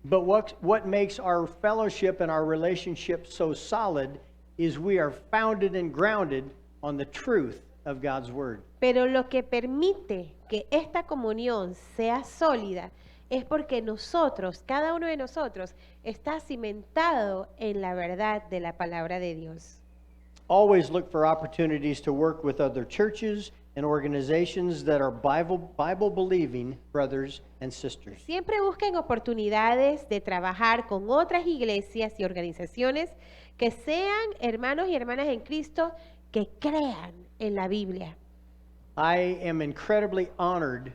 But what makes our fellowship and our relationship so solid is we are founded and grounded on the truth of God's Word. Pero lo que permite que esta comunión sea sólida es porque nosotros, cada uno de nosotros, está cimentado en la verdad de la palabra de Dios. Always look for opportunities to work with other churches and organizations that are Bible-believing brothers and sisters. Siempre busquen oportunidades de trabajar con otras iglesias y organizaciones que sean hermanos y hermanas en Cristo que crean en la Biblia. I am incredibly honored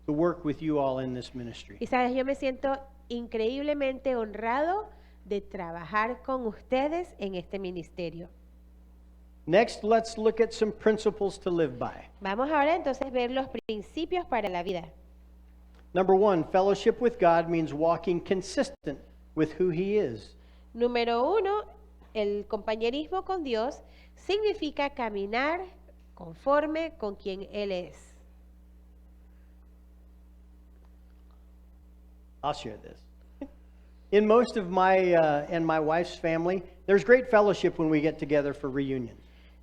to work with you all in this ministry. Y sabes, yo me siento increíblemente honrado de trabajar con ustedes en este ministerio. Next, let's look at some principles to live by. Vamos ahora entonces a ver los principios para la vida. Number one, fellowship with God means walking consistent with who He is. Número 1, el compañerismo con Dios significa caminar conforme con quien Él es. I'll share this. In most of my and my wife's family, there's great fellowship when we get together for reunions.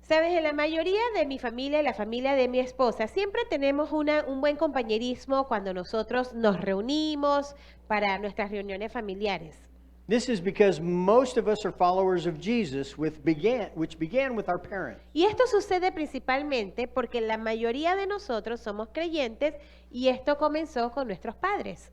Sabes, en la mayoría de mi familia y la familia de mi esposa, siempre tenemos un buen compañerismo cuando nosotros nos reunimos para nuestras reuniones familiares. This is because most of us are followers of Jesus, which began with our parents. Y esto sucede principalmente porque la mayoría de nosotros somos creyentes y esto comenzó con nuestros padres.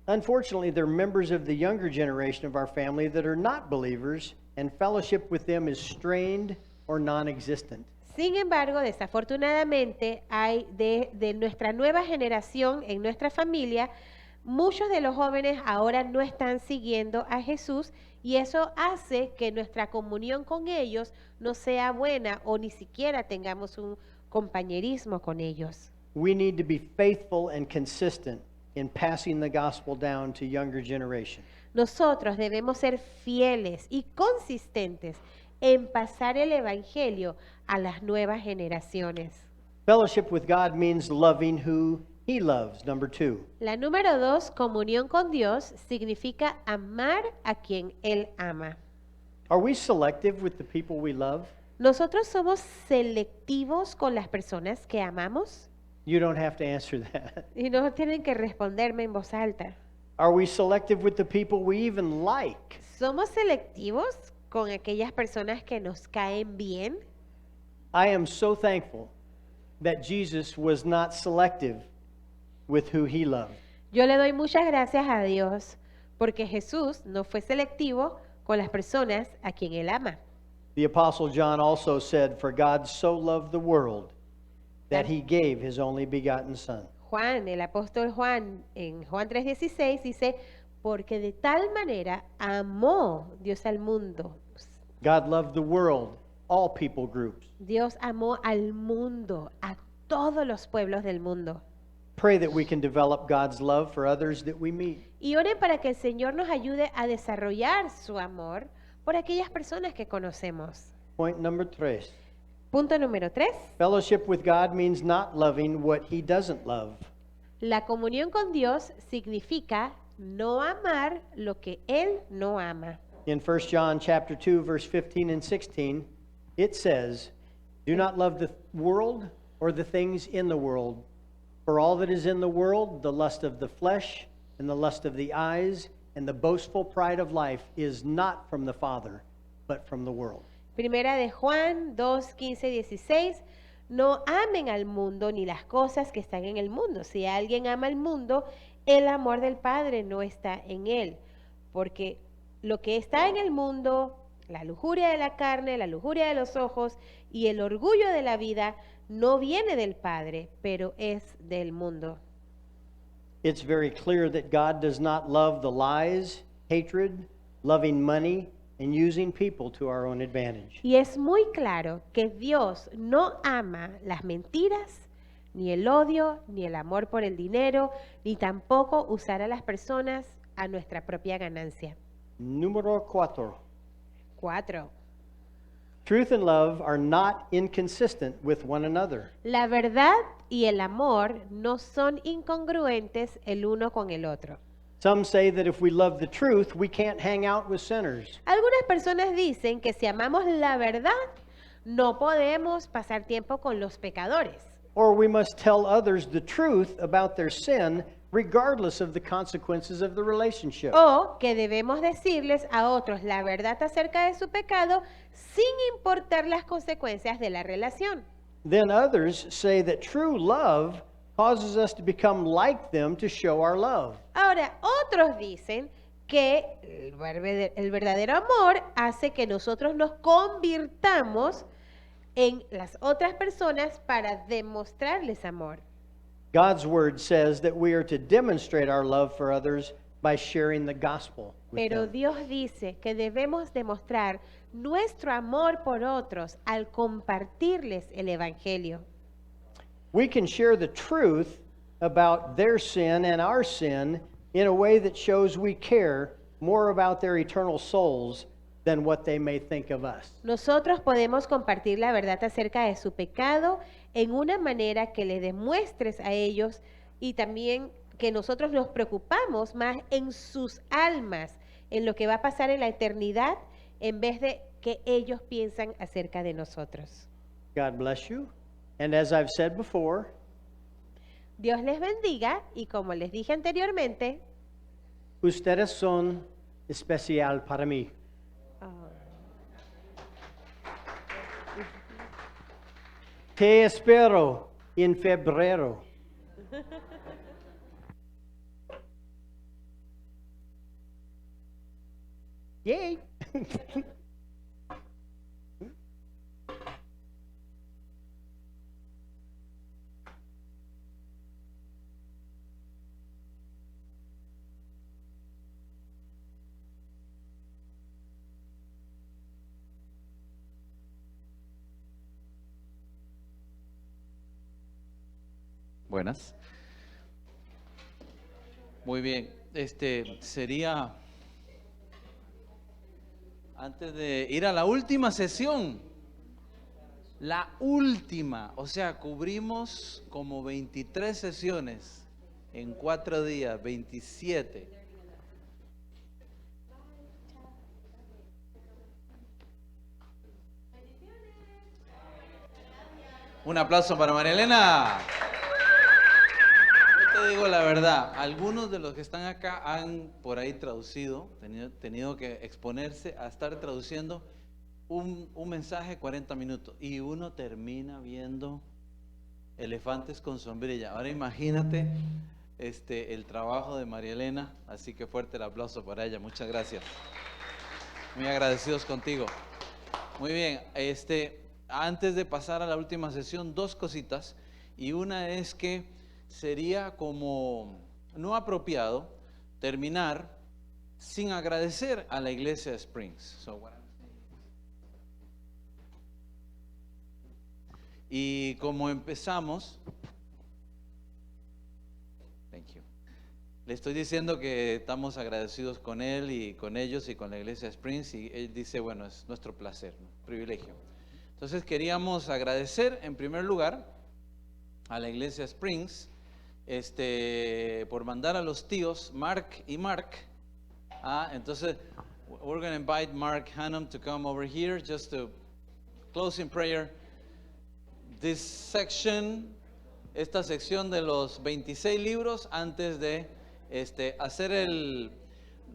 Unfortunately, there are members of the younger generation of our family that are not believers, and fellowship with them is strained or non-existent. Sin embargo, desafortunadamente, hay de nuestra nueva generación en nuestra familia, muchos de los jóvenes ahora no están siguiendo a Jesús y eso hace que nuestra comunión con ellos no sea buena o ni siquiera tengamos un compañerismo con ellos. We need to be faithful and consistent in passing the gospel down to younger generation. Nosotros debemos ser fieles y consistentes en pasar el evangelio a las nuevas generaciones. Fellowship with God means loving who he loves. Number 2. La número 2, comunión con Dios, significa amar a quien Él ama. Are we selective with the people we love? ¿Nosotros somos selectivos con las personas que amamos? You don't have to answer that. Y no tienen que responderme en voz alta. Are we selective with the people we even like? ¿Somos selectivos con aquellas personas que nos caen bien? I am so thankful that Jesus was not selective with who he loved. Yo le doy muchas gracias a Dios porque Jesús no fue selectivo con las personas a quien Él ama. The Apostle John also said, "For God so loved the world that he gave his only begotten Son." Juan, el apóstol Juan, en Juan 3:16 dice, porque de tal manera amó Dios al mundo. God loved the world, all people groups. Dios amó al mundo, a todos los pueblos del mundo. Pray that we can develop God's love for others that we meet. Y oren para que el Señor nos ayude a desarrollar su amor por aquellas personas que conocemos. Point number 3. Punto número 3. Fellowship with God means not loving what he doesn't love. La comunión con Dios significa no amar lo que Él no ama. In 1 John chapter 2 verse 15 and 16, it says, "Do not love the world or the things in the world. For all that is in the world, the lust of the flesh and the lust of the eyes and the boastful pride of life is not from the Father, but from the world." Primera de Juan 2, 15, 16. No amen al mundo ni las cosas que están en el mundo. Si alguien ama al mundo, el amor del Padre no está en él. Porque lo que está en el mundo, la lujuria de la carne, la lujuria de los ojos y el orgullo de la vida, no viene del Padre, pero es del mundo. It's very clear that God does not love the lies, hatred, loving money, and using people to our own advantage. Y es muy claro que Dios no ama las mentiras, ni el odio, ni el amor por el dinero, ni tampoco usar a las personas a nuestra propia ganancia. Número 4. 4. Truth and love are not inconsistent with one another. La verdad y el amor no son incongruentes el uno con el otro. Some say that if we love the truth, we can't hang out with sinners. Algunas personas dicen que si amamos la verdad, no podemos pasar tiempo con los pecadores. Or we must tell others the truth about their sin, regardless of the consequences of the relationship. O que debemos decirles a otros la verdad acerca de su pecado sin importar las consecuencias de la relación. Then others say that true love causes us to become like them to show our love. Ahora, otros dicen que el verdadero amor hace que nosotros nos convirtamos en las otras personas para demostrarles amor. God's word says that we are to demonstrate our love for others by sharing the gospel with Pero them. Dios dice que debemos demostrar nuestro amor por otros al compartirles el evangelio. We can share the truth about their sin and our sin in a way that shows we care more about their eternal souls than what they may think of us. Nosotros podemos compartir la verdad acerca de su pecado en una manera que le demuestres a ellos y también que nosotros nos preocupamos más en sus almas, en lo que va a pasar en la eternidad, en vez de que ellos piensan acerca de nosotros. God bless you. And as I've said before, Dios les bendiga y como les dije anteriormente, ustedes son especial para mí. Te espero en febrero. Yay! Buenas. Muy bien. Sería antes de ir a la última sesión. La última, o sea, cubrimos como 23 sesiones en 4 días, 27. Un aplauso para María Elena. Yo te digo la verdad, algunos de los que están acá han por ahí traducido, tenido que exponerse a estar traduciendo un mensaje 40 minutos y uno termina viendo elefantes con sombrilla. Ahora imagínate el trabajo de María Elena, así que fuerte el aplauso para ella. Muchas gracias. Muy agradecidos contigo. Muy bien, antes de pasar a la última sesión, 2 cositas, y una es que sería como no apropiado terminar sin agradecer a la iglesia de Springs. Y como empezamos, thank you. Le estoy diciendo que estamos agradecidos con él y con ellos y con la iglesia de Springs, y él dice, bueno, es nuestro placer, ¿no? Privilegio. Entonces queríamos agradecer en primer lugar a la iglesia Springs por mandar a los tíos Mark y Mark. Entonces, we're going to invite Mark Hannum to come over here just to close in prayer. This section, esta sección de los 26 libros, antes de hacer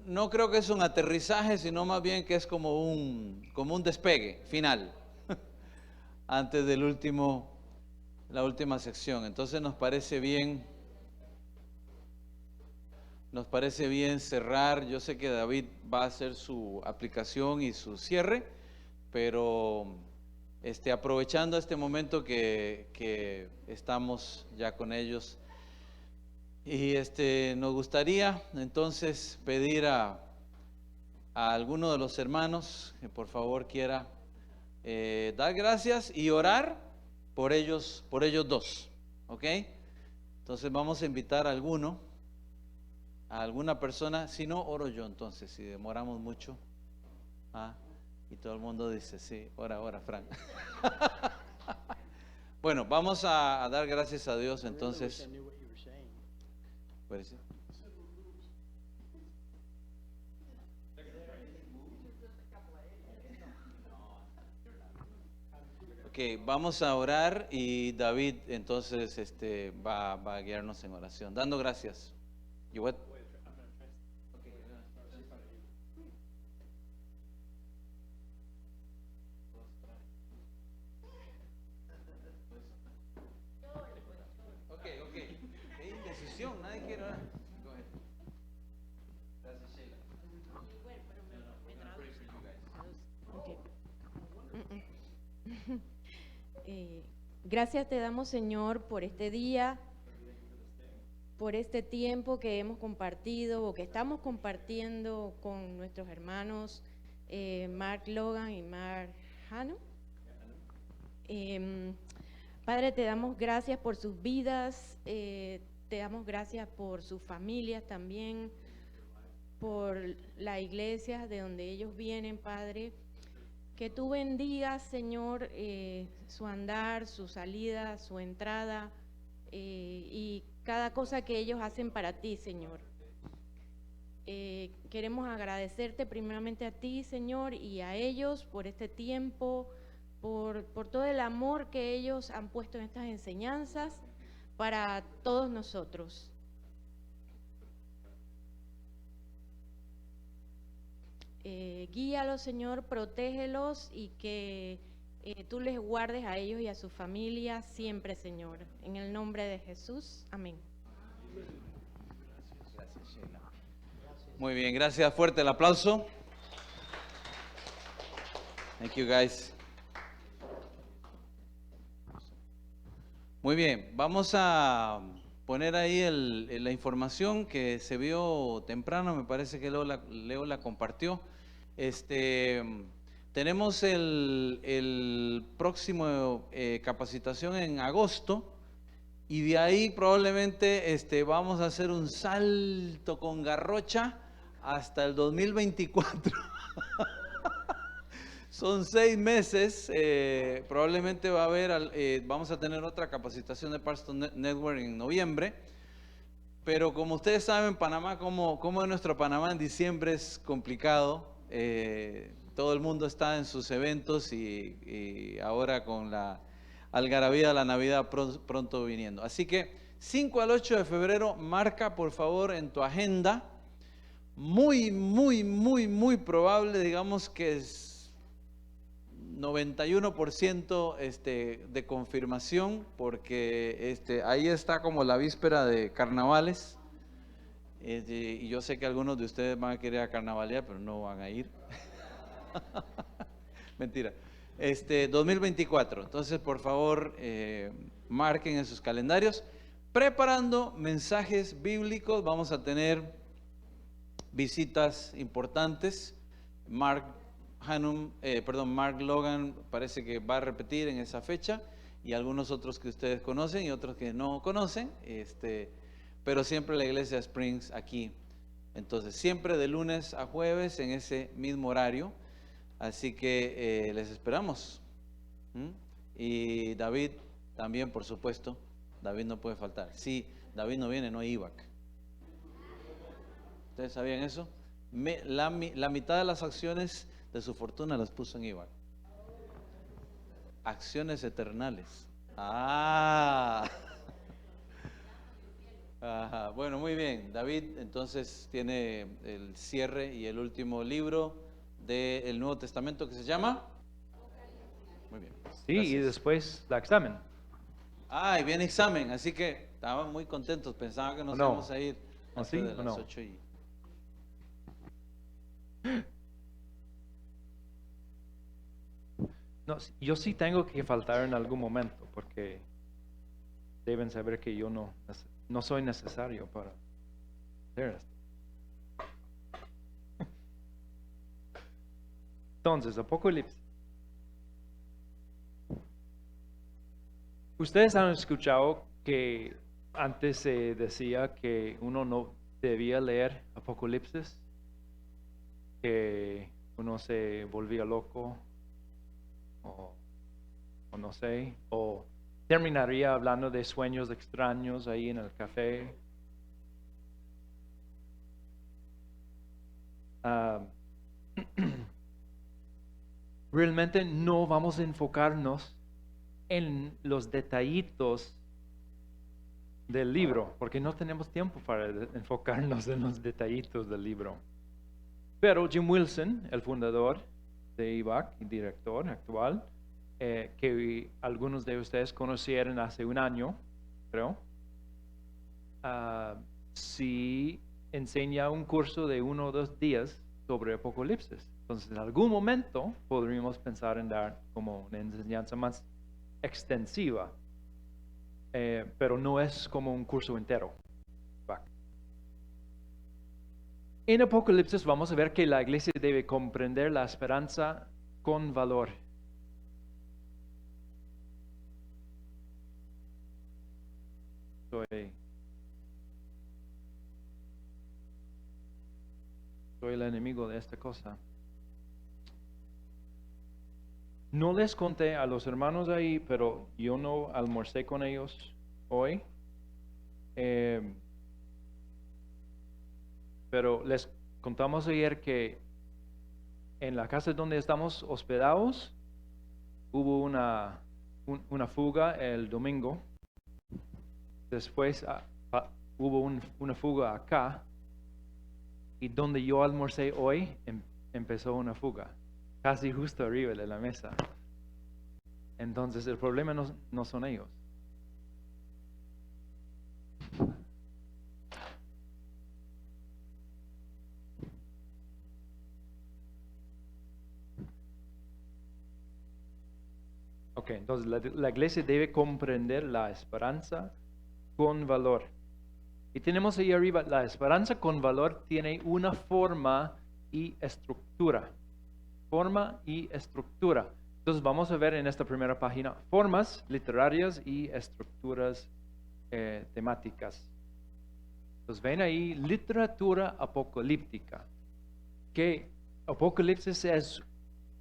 no creo que es un aterrizaje, sino más bien que es como un despegue final. Antes del la última sección. Entonces nos parece bien cerrar. Yo sé que David va a hacer su aplicación y su cierre, pero aprovechando este momento que estamos ya con ellos, y nos gustaría entonces pedir a alguno de los hermanos que por favor quiera dar gracias y orar por ellos 2, ¿ok? Entonces vamos a invitar a alguna persona. Si no, oro yo entonces, si demoramos mucho. Y todo el mundo dice, sí, ora, Frank. Bueno, vamos a dar gracias a Dios entonces. Ok, vamos a orar y David entonces va a guiarnos en oración, dando gracias. You what? Ok. Qué indecisión, nadie quiere orar. Go ahead. Gracias, Sheila. Gracias te damos, Señor, por este día, por este tiempo que hemos compartido o que estamos compartiendo con nuestros hermanos Mark Logan y Mark Hannum. Padre, te damos gracias por sus vidas, te damos gracias por sus familias también, por la iglesia de donde ellos vienen, Padre. Que tú bendigas, Señor, su andar, su salida, su entrada y cada cosa que ellos hacen para ti, Señor. Queremos agradecerte primeramente a ti, Señor, y a ellos por este tiempo, por todo el amor que ellos han puesto en estas enseñanzas para todos nosotros. Guíalos, Señor, protégelos y que tú les guardes a ellos y a su familia siempre, Señor. En el nombre de Jesús. Amén. Gracias, Sheila. Muy bien, gracias. Fuerte el aplauso. Thank you, guys. Muy bien, vamos a poner ahí la información que se vio temprano. Me parece que Leo la compartió. Tenemos el próximo capacitación en agosto, y de ahí probablemente vamos a hacer un salto con garrocha hasta el 2024. Son 6 meses, probablemente va a haber, vamos a tener otra capacitación de Parston Network en noviembre, pero como ustedes saben, Panamá, como en nuestro Panamá en diciembre es complicado, todo el mundo está en sus eventos y ahora con la algarabía de la Navidad pronto viniendo. Así que 5 al 8 de febrero, marca por favor en tu agenda. Muy probable, digamos que es 91% de confirmación, porque ahí está como la víspera de carnavales. Y yo sé que algunos de ustedes van a querer a carnavalear, pero no van a ir. Mentira. 2024. Entonces, por favor, marquen en sus calendarios. Preparando mensajes bíblicos, vamos a tener visitas importantes. Mark Logan parece que va a repetir en esa fecha, y algunos otros que ustedes conocen y otros que no conocen, pero siempre la iglesia Springs aquí. Entonces, siempre de lunes a jueves en ese mismo horario. Así que les esperamos. Y David también, por supuesto. David no puede faltar. Si David no viene, no hay IVAC. ¿Ustedes sabían eso? La mitad de las acciones de su fortuna las puso en IVAC. Acciones eternales. Ah. Ajá. Bueno, muy bien. David entonces tiene el cierre y el último libro del Nuevo Testamento, que se llama. Muy bien. Sí, y Gracias. después el examen. Ah, y viene examen, así que estaban muy contentos, pensaban que nos No. íbamos a ir ¿Ah, antes sí de o las no? 8 y... No, yo sí tengo que faltar en algún momento, porque deben saber que yo no soy necesario para hacer esto. Entonces, Apocalipsis. Ustedes han escuchado que antes se decía que uno no debía leer Apocalipsis, que uno se volvía loco, o no sé, o terminaría hablando de sueños extraños ahí en el café. Realmente no vamos a enfocarnos en los detallitos del libro, porque no tenemos tiempo para enfocarnos en los detallitos del libro. Pero Jim Wilson, el fundador de IVAC y director actual, que algunos de ustedes conocieron hace un año, creo, sí enseña un curso de 1 o 2 días sobre Apocalipsis. Entonces, en algún momento podríamos pensar en dar como una enseñanza más extensiva, pero no es como un curso entero. En Apocalipsis vamos a ver que la iglesia debe comprender la esperanza con valor. Soy el enemigo de esta cosa. No les conté a los hermanos ahí, pero yo no almorcé con ellos hoy. Pero les contamos ayer que en la casa donde estamos hospedados hubo una fuga el domingo. Después hubo una fuga acá. Y donde yo almorcé hoy empezó una fuga, casi justo arriba de la mesa. Entonces el problema no son ellos. Ok, entonces la iglesia debe comprender la esperanza con valor. Y tenemos ahí arriba, la esperanza con valor tiene una forma y estructura. Forma y estructura. Entonces vamos a ver en esta primera página formas literarias y estructuras temáticas. Entonces ven ahí literatura apocalíptica. Que Apocalipsis es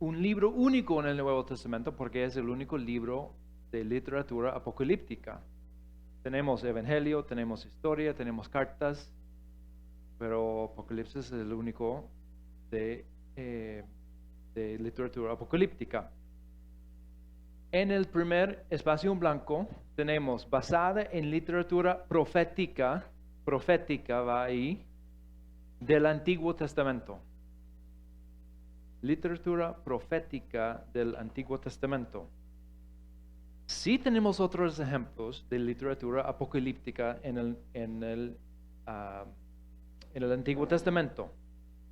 un libro único en el Nuevo Testamento porque es el único libro de literatura apocalíptica. Tenemos Evangelio, tenemos historia, tenemos cartas, pero Apocalipsis es el único de literatura apocalíptica. En el primer espacio en blanco tenemos basada en literatura profética va ahí, del Antiguo Testamento. Literatura profética del Antiguo Testamento. Sí tenemos otros ejemplos de literatura apocalíptica en el Antiguo Testamento.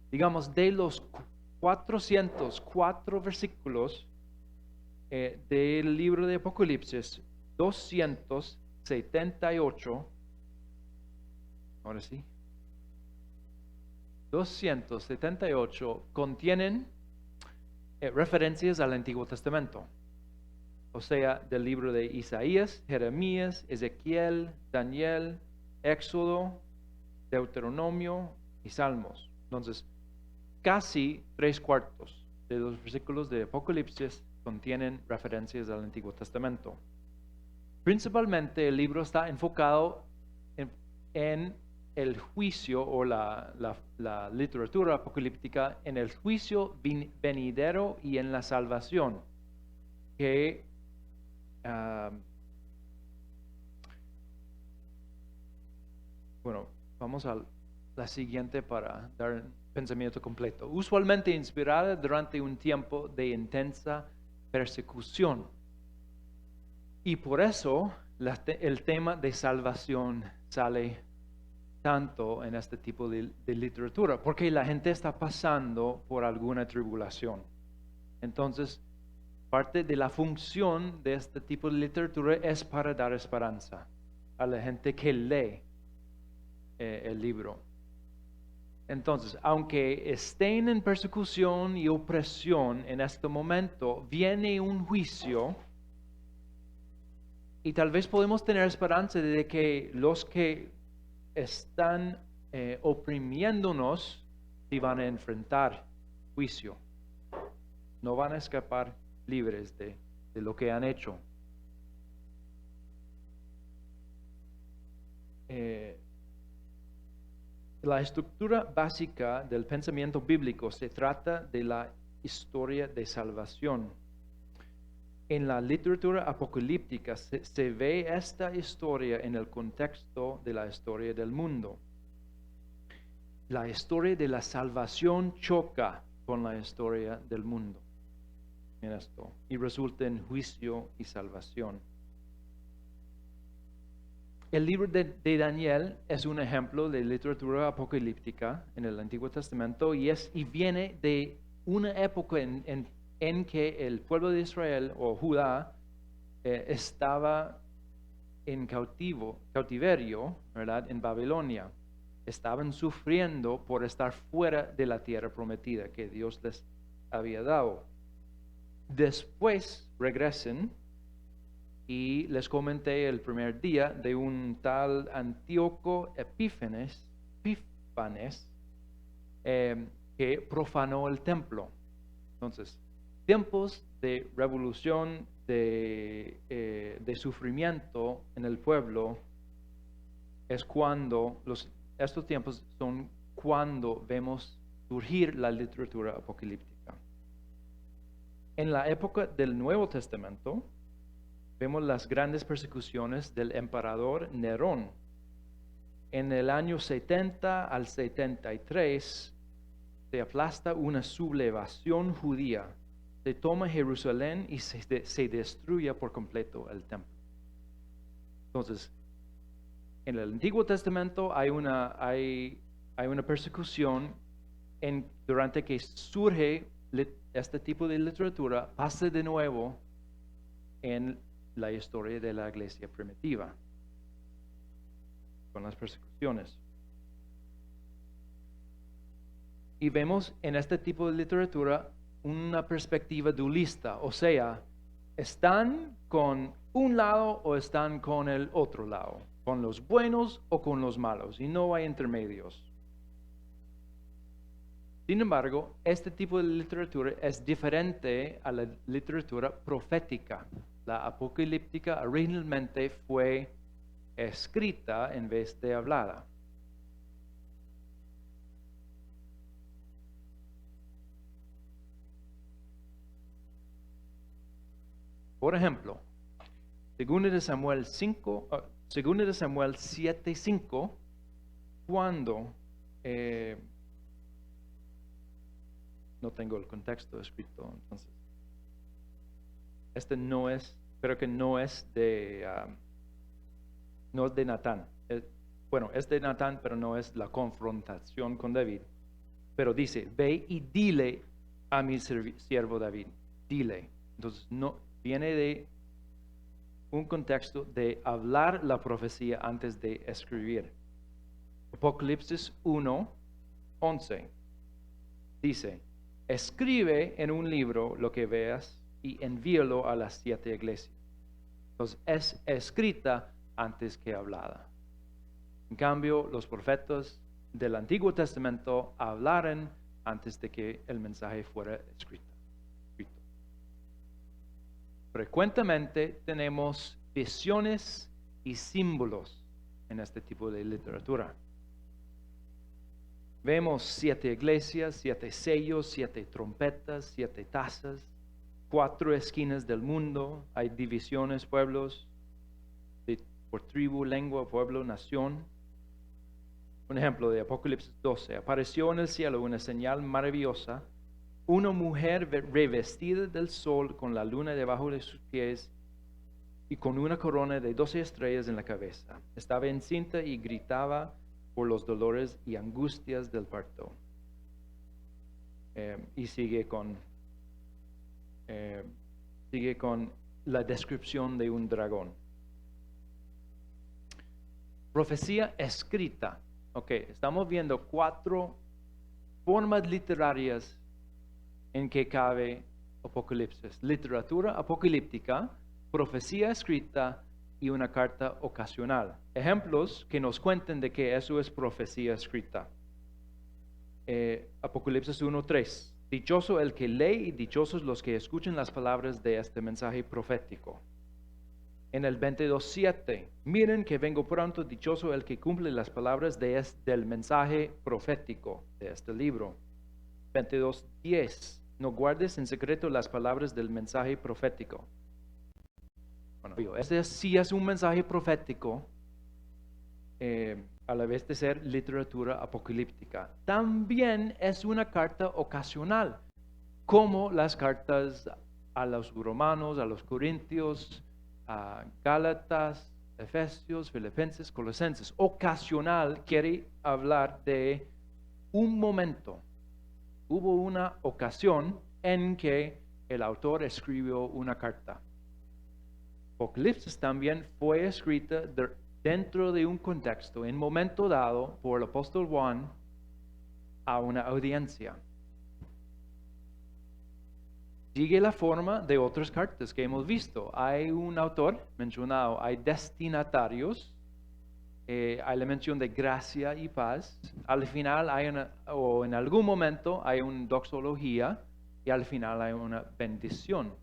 Digamos, de los 404 versículos del libro de Apocalipsis, 278, ahora sí, 278 contienen referencias al Antiguo Testamento. O sea, del libro de Isaías, Jeremías, Ezequiel, Daniel, Éxodo, Deuteronomio y Salmos. Entonces, casi 3/4 de los versículos de Apocalipsis contienen referencias al Antiguo Testamento. Principalmente el libro está enfocado en el juicio o la literatura apocalíptica en el juicio venidero y en la salvación que bueno, vamos a la siguiente para dar un pensamiento completo. Usualmente inspirada durante un tiempo de intensa persecución. Y por eso el tema de salvación sale tanto en este tipo de literatura, porque la gente está pasando por alguna tribulación. Entonces, parte de la función de este tipo de literatura es para dar esperanza a la gente que lee el libro. Entonces, aunque estén en persecución y opresión en este momento, viene un juicio y tal vez podemos tener esperanza de que los que están oprimiéndonos sí van a enfrentar juicio. No van a escapar libres de lo que han hecho. La estructura básica del pensamiento bíblico se trata de la historia de salvación. En la literatura apocalíptica se ve esta historia en el contexto de la historia del mundo. La historia de la salvación choca con la historia del mundo en esto y resulta en juicio y salvación. El libro de Daniel es un ejemplo de literatura apocalíptica en el Antiguo Testamento y viene de una época en que el pueblo de Israel o Judá estaba en cautiverio, ¿verdad? En Babilonia. Estaban sufriendo por estar fuera de la tierra prometida que Dios les había dado. Después regresan y les comenté el primer día de un tal Antíoco Epífanes que profanó el templo. Entonces, tiempos de revolución, de sufrimiento en el pueblo, es cuando estos tiempos son cuando vemos surgir la literatura apocalíptica. En la época del Nuevo Testamento, vemos las grandes persecuciones del emperador Nerón. En el año 70 al 73 se aplasta una sublevación judía. Se toma Jerusalén y se destruye por completo el templo. Entonces, en el Antiguo Testamento hay una persecución durante que surge este tipo de literatura, pasa de nuevo en la historia de la iglesia primitiva con las persecuciones. Y vemos en este tipo de literatura una perspectiva dualista, o sea, están con un lado o están con el otro lado, con los buenos o con los malos, y no hay intermedios. Sin embargo, este tipo de literatura es diferente a la literatura profética. La apocalíptica originalmente fue escrita en vez de hablada. Por ejemplo, según de Samuel 5, según de Samuel 7:5, cuando no tengo el contexto escrito, entonces este no es, creo que no es de Natán. Bueno, es de Natán, pero no es la confrontación con David. Pero dice, ve y dile a mi siervo David, dile. Entonces no viene de un contexto de hablar la profecía antes de escribir. Apocalipsis 1:11 dice, escribe en un libro lo que veas y envíalo a las 7 iglesias. Entonces es escrita antes que hablada. En cambio, los profetas del Antiguo Testamento hablaron antes de que el mensaje fuera escrito. Frecuentemente tenemos visiones y símbolos en este tipo de literatura. Vemos 7 iglesias, 7 sellos, 7 trompetas, 7 tazas, 4 esquinas del mundo. Hay divisiones, pueblos, por tribu, lengua, pueblo, nación. Un ejemplo de Apocalipsis 12. Apareció en el cielo una señal maravillosa, una mujer revestida del sol con la luna debajo de sus pies y con una corona de 12 estrellas en la cabeza. Estaba encinta y gritaba por los dolores y angustias del parto. Y sigue con la descripción de un dragón. Profecía escrita. Ok, estamos viendo 4 formas literarias en que cabe Apocalipsis. Literatura apocalíptica, profecía escrita y una carta ocasional. Ejemplos que nos cuenten de que eso es profecía escrita. Apocalipsis 1:3. Dichoso el que lee y dichosos los que escuchen las palabras de este mensaje profético. En el 22:7, miren que vengo pronto, dichoso el que cumple las palabras del mensaje profético de este libro. 22:10, no guardes en secreto las palabras del mensaje profético. Bueno, este sí es un mensaje profético, a la vez de ser literatura apocalíptica. También es una carta ocasional, como las cartas a los romanos, a los corintios, a Gálatas, Efesios, Filipenses, Colosenses. Ocasional quiere hablar de un momento. Hubo una ocasión en que el autor escribió una carta. Apocalipsis también fue escrita dentro de un contexto, en momento dado, por el apóstol Juan a una audiencia. Sigue la forma de otras cartas que hemos visto. Hay un autor mencionado, hay destinatarios, hay la mención de gracia y paz. Al final o en algún momento hay una doxología y al final hay una bendición.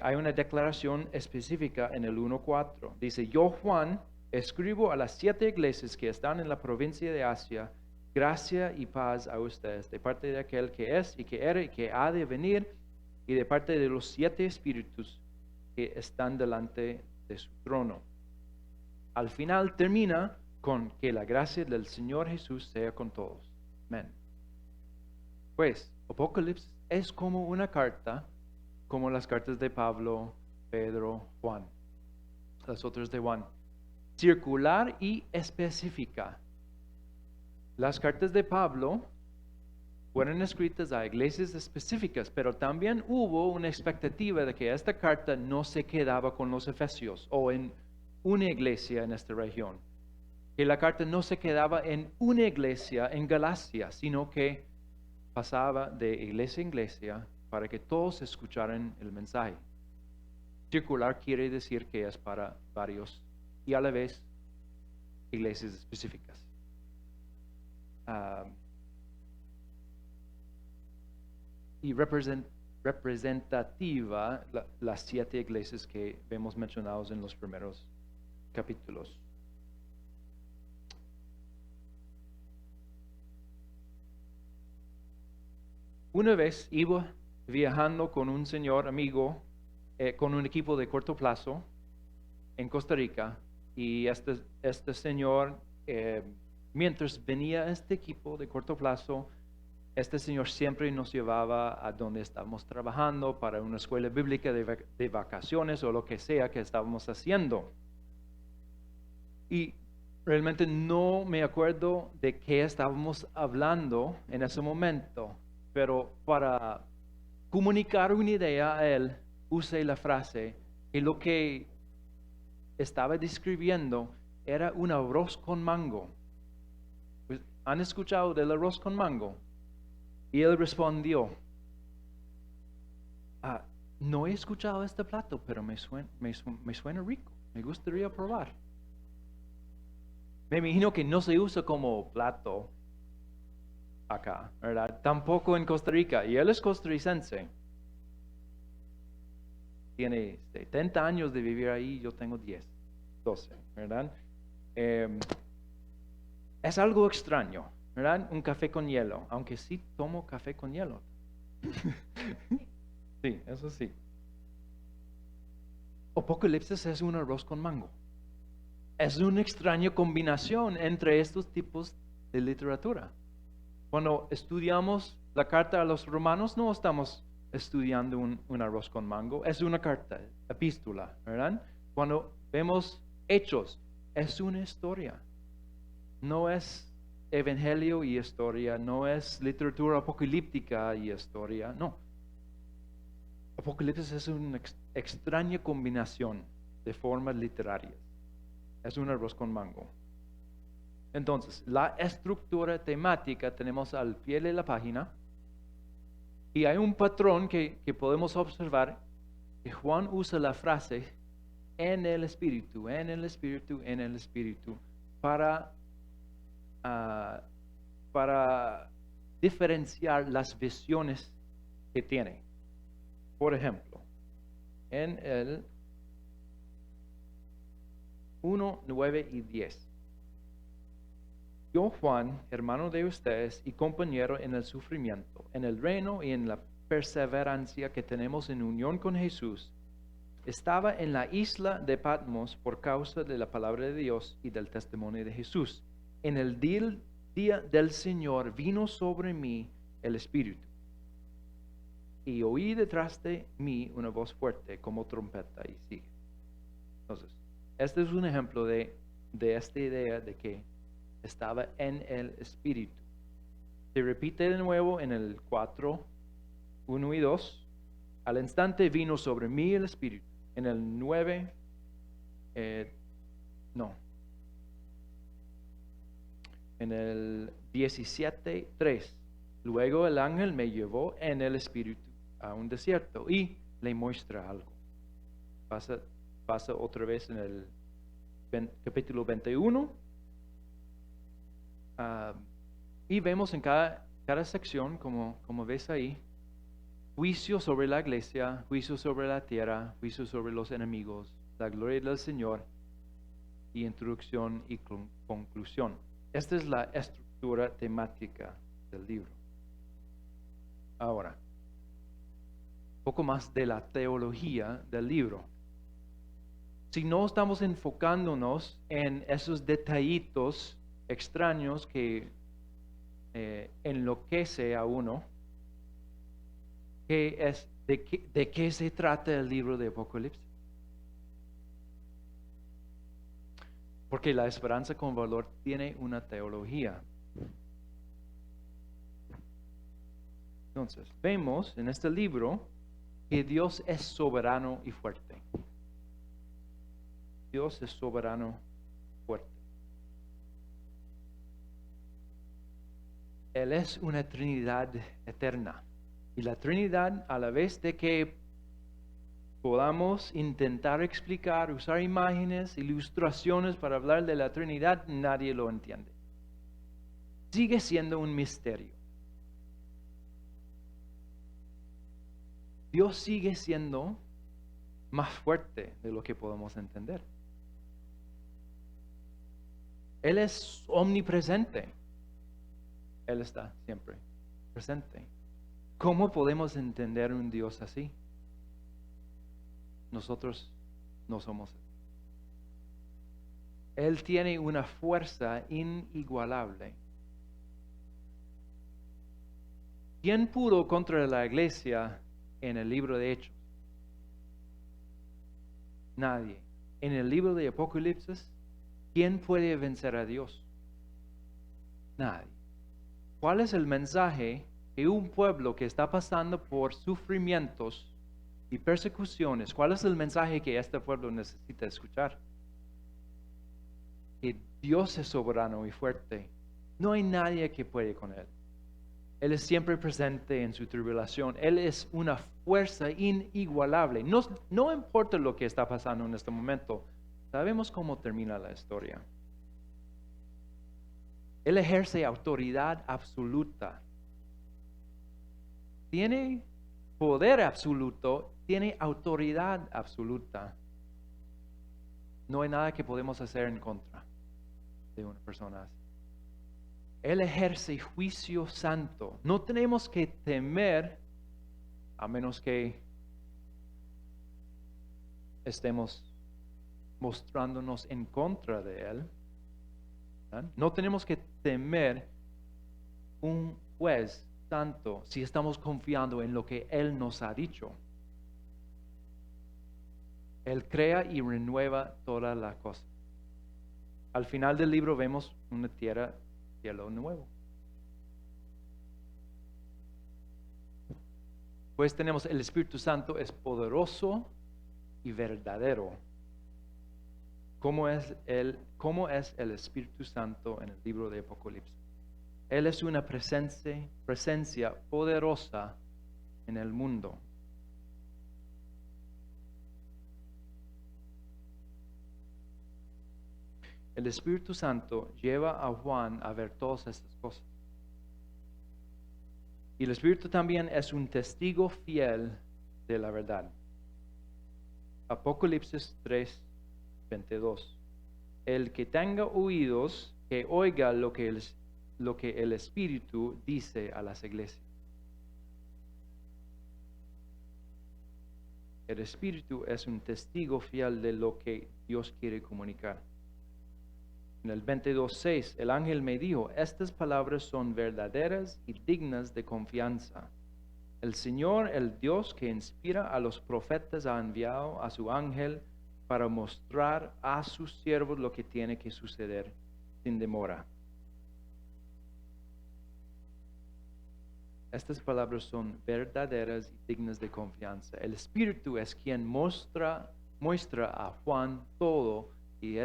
Hay una declaración específica en el 1:4. Dice, yo Juan escribo a las 7 iglesias que están en la provincia de Asia, gracia y paz a ustedes, de parte de aquel que es y que era y que ha de venir, y de parte de los 7 espíritus que están delante de su trono. Al final termina con que la gracia del Señor Jesús sea con todos. Amén. Pues, Apocalipsis es como una carta, como las cartas de Pablo, Pedro, Juan, las otras de Juan, circular y específica. Las cartas de Pablo fueron escritas a iglesias específicas, pero también hubo una expectativa de que esta carta no se quedaba con los efesios o en una iglesia en esta región, que la carta no se quedaba en una iglesia en Galacia, sino que pasaba de iglesia en iglesia para que todos escucharan el mensaje. Circular quiere decir que es para varios y a la vez iglesias específicas. y representativa las 7 iglesias que vemos mencionados en los primeros capítulos. Una vez iba viajando con un señor amigo, con un equipo de corto plazo en Costa Rica, y este señor, mientras venía este equipo de corto plazo, este señor siempre nos llevaba a donde estábamos trabajando para una escuela bíblica de vacaciones o lo que sea que estábamos haciendo. Y realmente no me acuerdo de qué estábamos hablando en ese momento, pero para comunicar una idea a él, usé la frase que lo que estaba describiendo era un arroz con mango. Pues, ¿han escuchado del arroz con mango? Y él respondió, no he escuchado este plato, pero me suena rico, me gustaría probar. Me imagino que no se usa como plato acá, ¿verdad? Tampoco en Costa Rica, y él es costarricense. Tiene 70 años de vivir ahí, yo tengo 12, ¿verdad? Es algo extraño, ¿verdad? Un café con hielo, aunque sí tomo café con hielo. Sí, eso sí. Apocalipsis es un arroz con mango. Es una extraña combinación entre estos tipos de literatura. Cuando estudiamos la carta a los romanos, no estamos estudiando un arroz con mango, es una carta, epístola, ¿verdad? Cuando vemos Hechos, es una historia. No es evangelio y historia, no es literatura apocalíptica y historia, no. Apocalipsis es una extraña combinación de formas literarias. Es un arroz con mango. Entonces, la estructura temática tenemos al pie de la página y hay un patrón que podemos observar que Juan usa la frase en el Espíritu, en el Espíritu, en el Espíritu para diferenciar las visiones que tiene. Por ejemplo, en el 1, 9 y 10. Yo, Juan, hermano de ustedes y compañero en el sufrimiento, en el reino y en la perseverancia que tenemos en unión con Jesús, estaba en la isla de Patmos por causa de la palabra de Dios y del testimonio de Jesús. En el día del Señor vino sobre mí el Espíritu, y oí detrás de mí una voz fuerte como trompeta, y sigue. Entonces, este es un ejemplo de esta idea de que estaba en el Espíritu. Se repite de nuevo en el 4, 1 y 2. Al instante vino sobre mí el Espíritu. En el 9, en el 17, 3. Luego el ángel me llevó en el Espíritu a un desierto y le muestra algo. Pasa otra vez en el capítulo 21. Y vemos en cada sección, como ves ahí, juicio sobre la iglesia, juicio sobre la tierra, juicio sobre los enemigos, la gloria del Señor, y introducción y conclusión. Esta es la estructura temática del libro. Ahora, un poco más de la teología del libro. Si no estamos enfocándonos en esos detallitos extraños que enloquece a uno, ¿de qué se trata el libro de Apocalipsis? Porque la esperanza con valor tiene una teología. Entonces, vemos en este libro que Dios es soberano y fuerte. Dios es soberano y fuerte. Él es una Trinidad eterna. Y la Trinidad, a la vez de que podamos intentar explicar, usar imágenes, ilustraciones para hablar de la Trinidad, nadie lo entiende. Sigue siendo un misterio. Dios sigue siendo más fuerte de lo que podemos entender. Él es omnipresente. Él está siempre presente. ¿Cómo podemos entender un Dios así? Nosotros no somos así. Él tiene una fuerza inigualable. ¿Quién pudo contra la iglesia en el libro de Hechos? Nadie. En el libro de Apocalipsis, ¿quién puede vencer a Dios? Nadie. ¿Cuál es el mensaje que un pueblo que está pasando por sufrimientos y persecuciones, cuál es el mensaje que este pueblo necesita escuchar? Que Dios es soberano y fuerte. No hay nadie que puede con Él. Él es siempre presente en su tribulación. Él es una fuerza inigualable. No importa lo que está pasando en este momento, sabemos cómo termina la historia. Él ejerce autoridad absoluta. Tiene poder absoluto, tiene autoridad absoluta. No hay nada que podemos hacer en contra de una persona así. Él ejerce juicio santo. No tenemos que temer a menos que estemos mostrándonos en contra de Él. ¿Verdad? No tenemos que temer un juez santo si estamos confiando en lo que Él nos ha dicho. Él crea y renueva todas las cosas. Al final del libro vemos una tierra, cielo nuevo. Pues tenemos el Espíritu Santo, es poderoso y verdadero. ¿Cómo es el Espíritu Santo en el libro de Apocalipsis? Él es una presencia poderosa en el mundo. El Espíritu Santo lleva a Juan a ver todas estas cosas. Y el Espíritu también es un testigo fiel de la verdad. Apocalipsis 3:22. El que tenga oídos, que oiga lo que el Espíritu dice a las iglesias. El Espíritu es un testigo fiel de lo que Dios quiere comunicar. En el 22:6, el ángel me dijo, estas palabras son verdaderas y dignas de confianza. El Señor, el Dios que inspira a los profetas, ha enviado a su ángel para mostrar a sus siervos lo que tiene que suceder sin demora. Estas palabras son verdaderas y dignas de confianza. El Espíritu es quien muestra a Juan todo y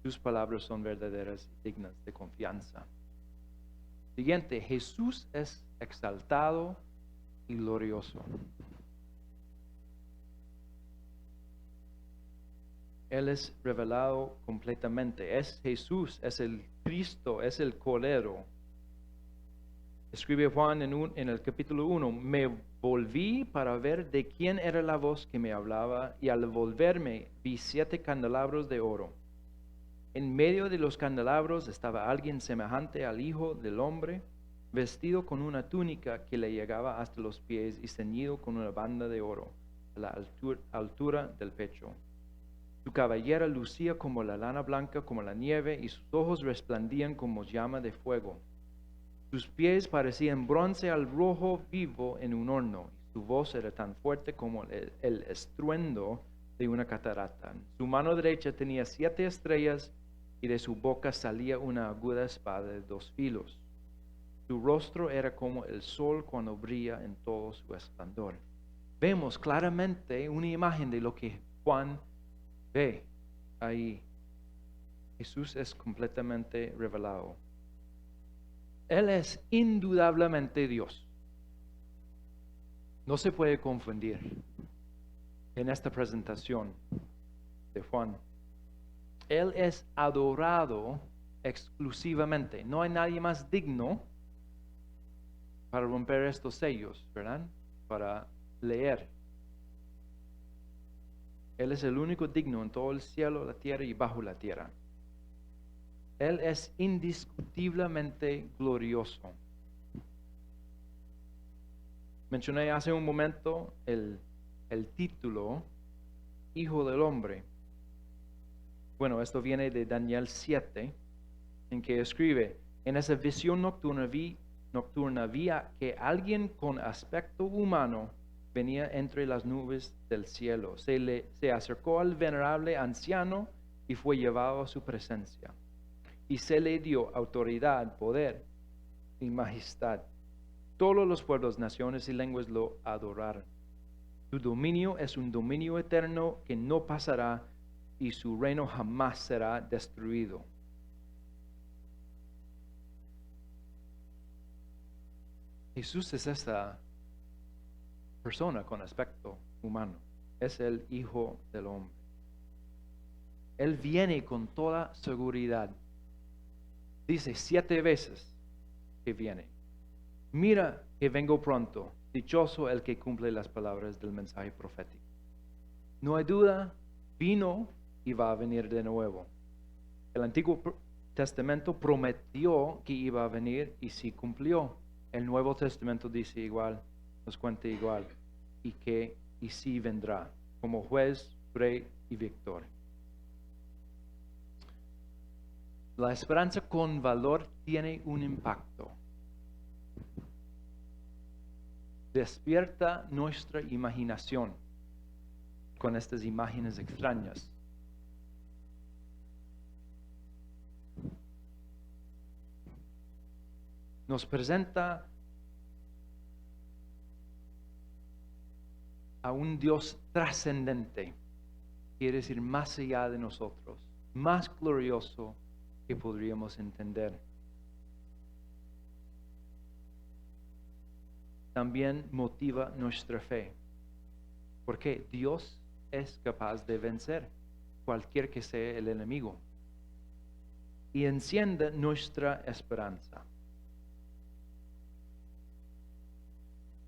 sus palabras son verdaderas y dignas de confianza. Siguiente, Jesús es exaltado y glorioso. Él es revelado completamente. Es Jesús, es el Cristo, es el Cordero. Escribe Juan en el capítulo 1, me volví para ver de quién era la voz que me hablaba y al volverme vi 7 candelabros de oro. En medio de los candelabros estaba alguien semejante al Hijo del Hombre, vestido con una túnica que le llegaba hasta los pies y ceñido con una banda de oro a la altura del pecho. Su cabellera lucía como la lana blanca, como la nieve, y sus ojos resplandían como llama de fuego. Sus pies parecían bronce al rojo vivo en un horno, y su voz era tan fuerte como el estruendo de una catarata. Su mano derecha tenía 7 estrellas, y de su boca salía una aguda espada de 2 filos. Su rostro era como el sol cuando brilla en todo su esplendor. Vemos claramente una imagen de lo que Juan ve ahí. Jesús es completamente revelado. Él es indudablemente Dios. No se puede confundir en esta presentación de Juan. Él es adorado exclusivamente. No hay nadie más digno para romper estos sellos, ¿verdad? Para leer. Él es el único digno en todo el cielo, la tierra y bajo la tierra. Él es indiscutiblemente glorioso. Mencioné hace un momento el título Hijo del Hombre. Bueno, esto viene de Daniel 7, en que escribe, en esa visión nocturna vi que alguien con aspecto humano venía entre las nubes del cielo. Se acercó al venerable anciano y fue llevado a su presencia. Y se le dio autoridad, poder y majestad. Todos los pueblos, naciones y lenguas lo adoraron. Su dominio es un dominio eterno que no pasará y su reino jamás será destruido. Jesús es esta persona con aspecto humano. Es el Hijo del Hombre. Él viene con toda seguridad. Dice 7 veces que viene. Mira que vengo pronto. Dichoso el que cumple las palabras del mensaje profético. No hay duda, vino y va a venir de nuevo. El Antiguo Testamento prometió que iba a venir y sí cumplió. El Nuevo Testamento dice igual, nos cuenta igual, y sí vendrá como juez, rey y victor. La esperanza con valor tiene un impacto. Despierta nuestra imaginación con estas imágenes extrañas. Nos presenta a un Dios trascendente, quiere decir más allá de nosotros, más glorioso que podríamos entender. También motiva nuestra fe, porque Dios es capaz de vencer cualquier que sea el enemigo y enciende nuestra esperanza.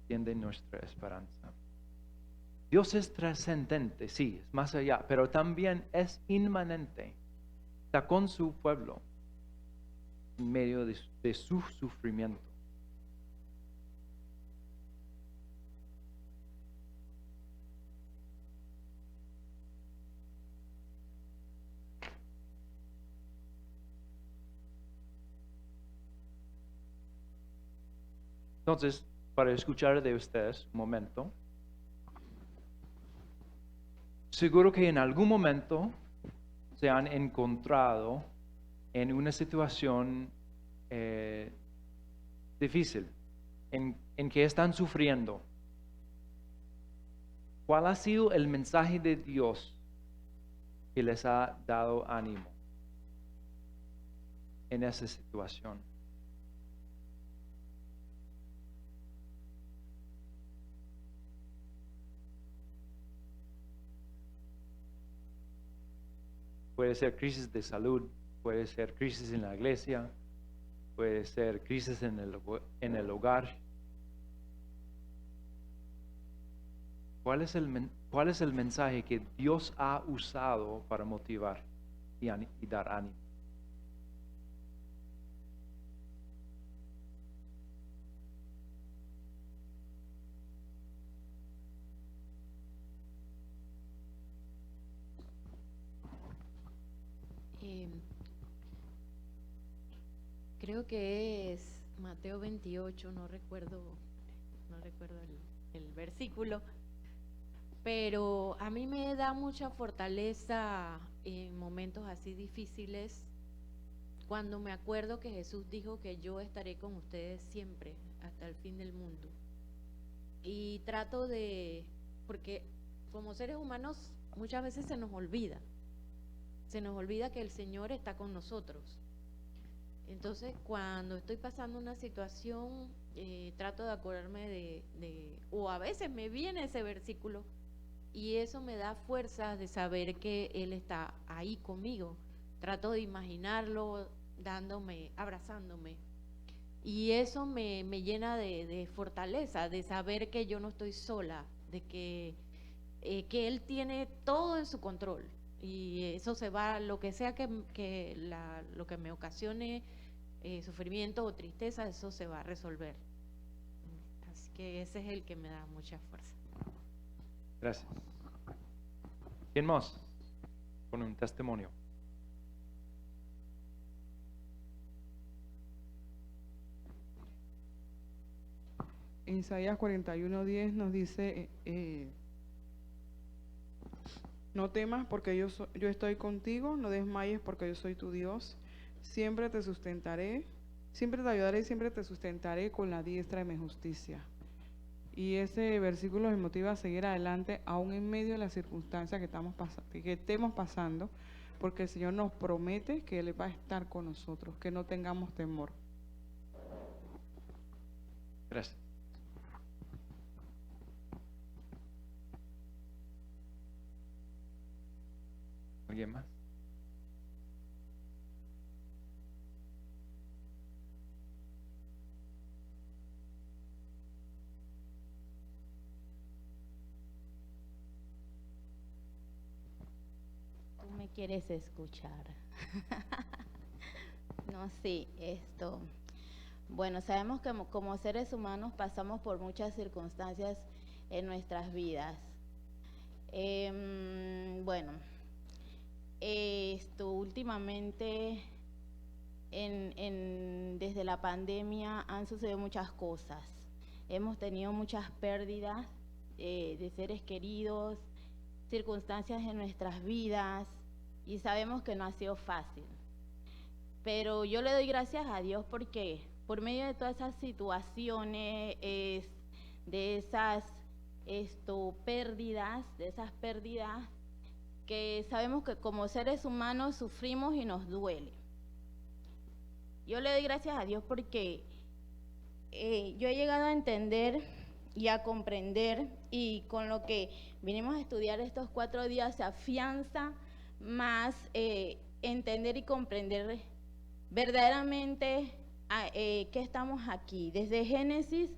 Enciende nuestra esperanza. Dios es trascendente, sí, es más allá, pero también es inmanente. Está con su pueblo en medio de su sufrimiento. Entonces, para escuchar de ustedes un momento, seguro que en algún momento se han encontrado en una situación difícil, en que están sufriendo. ¿Cuál ha sido el mensaje de Dios que les ha dado ánimo en esa situación? Puede ser crisis de salud, puede ser crisis en la iglesia, puede ser crisis en el hogar. ¿Cuál es el mensaje que Dios ha usado para motivar y dar ánimo? Creo que es Mateo 28, no recuerdo el versículo, pero a mí me da mucha fortaleza en momentos así difíciles, cuando me acuerdo que Jesús dijo que yo estaré con ustedes siempre, hasta el fin del mundo. Y trato porque como seres humanos muchas veces se nos olvida que el Señor está con nosotros. Entonces, cuando estoy pasando una situación, trato de acordarme o a veces me viene ese versículo y eso me da fuerzas de saber que Él está ahí conmigo. Trato de imaginarlo abrazándome. Y eso me llena de fortaleza, de saber que yo no estoy sola, de que Él tiene todo en su control. Y eso se va, lo que sea lo que me ocasione sufrimiento o tristeza, eso se va a resolver. Así que ese es el que me da mucha fuerza. Gracias. ¿Quién más? Con un testimonio. En Isaías 41:10 nos dice, no temas porque yo estoy contigo, no desmayes porque yo soy tu Dios, siempre te sustentaré, siempre te ayudaré, siempre te sustentaré con la diestra de mi justicia. Y ese versículo me motiva a seguir adelante, aún en medio de las circunstancias que estemos pasando, porque el Señor nos promete que Él va a estar con nosotros, que no tengamos temor. Gracias. ¿Alguien más? Tú me quieres escuchar. No, sí, esto. Bueno, sabemos que como seres humanos pasamos por muchas circunstancias en nuestras vidas. Bueno, últimamente desde la pandemia han sucedido muchas cosas. Hemos tenido muchas pérdidas de seres queridos, circunstancias en nuestras vidas, y sabemos que no ha sido fácil. Pero yo le doy gracias a Dios porque por medio de todas esas situaciones, de esas pérdidas, que sabemos que como seres humanos sufrimos y nos duele. Yo le doy gracias a Dios porque yo he llegado a entender y a comprender, y con lo que vinimos a estudiar estos 4 días se afianza más entender y comprender verdaderamente que estamos aquí. Desde Génesis,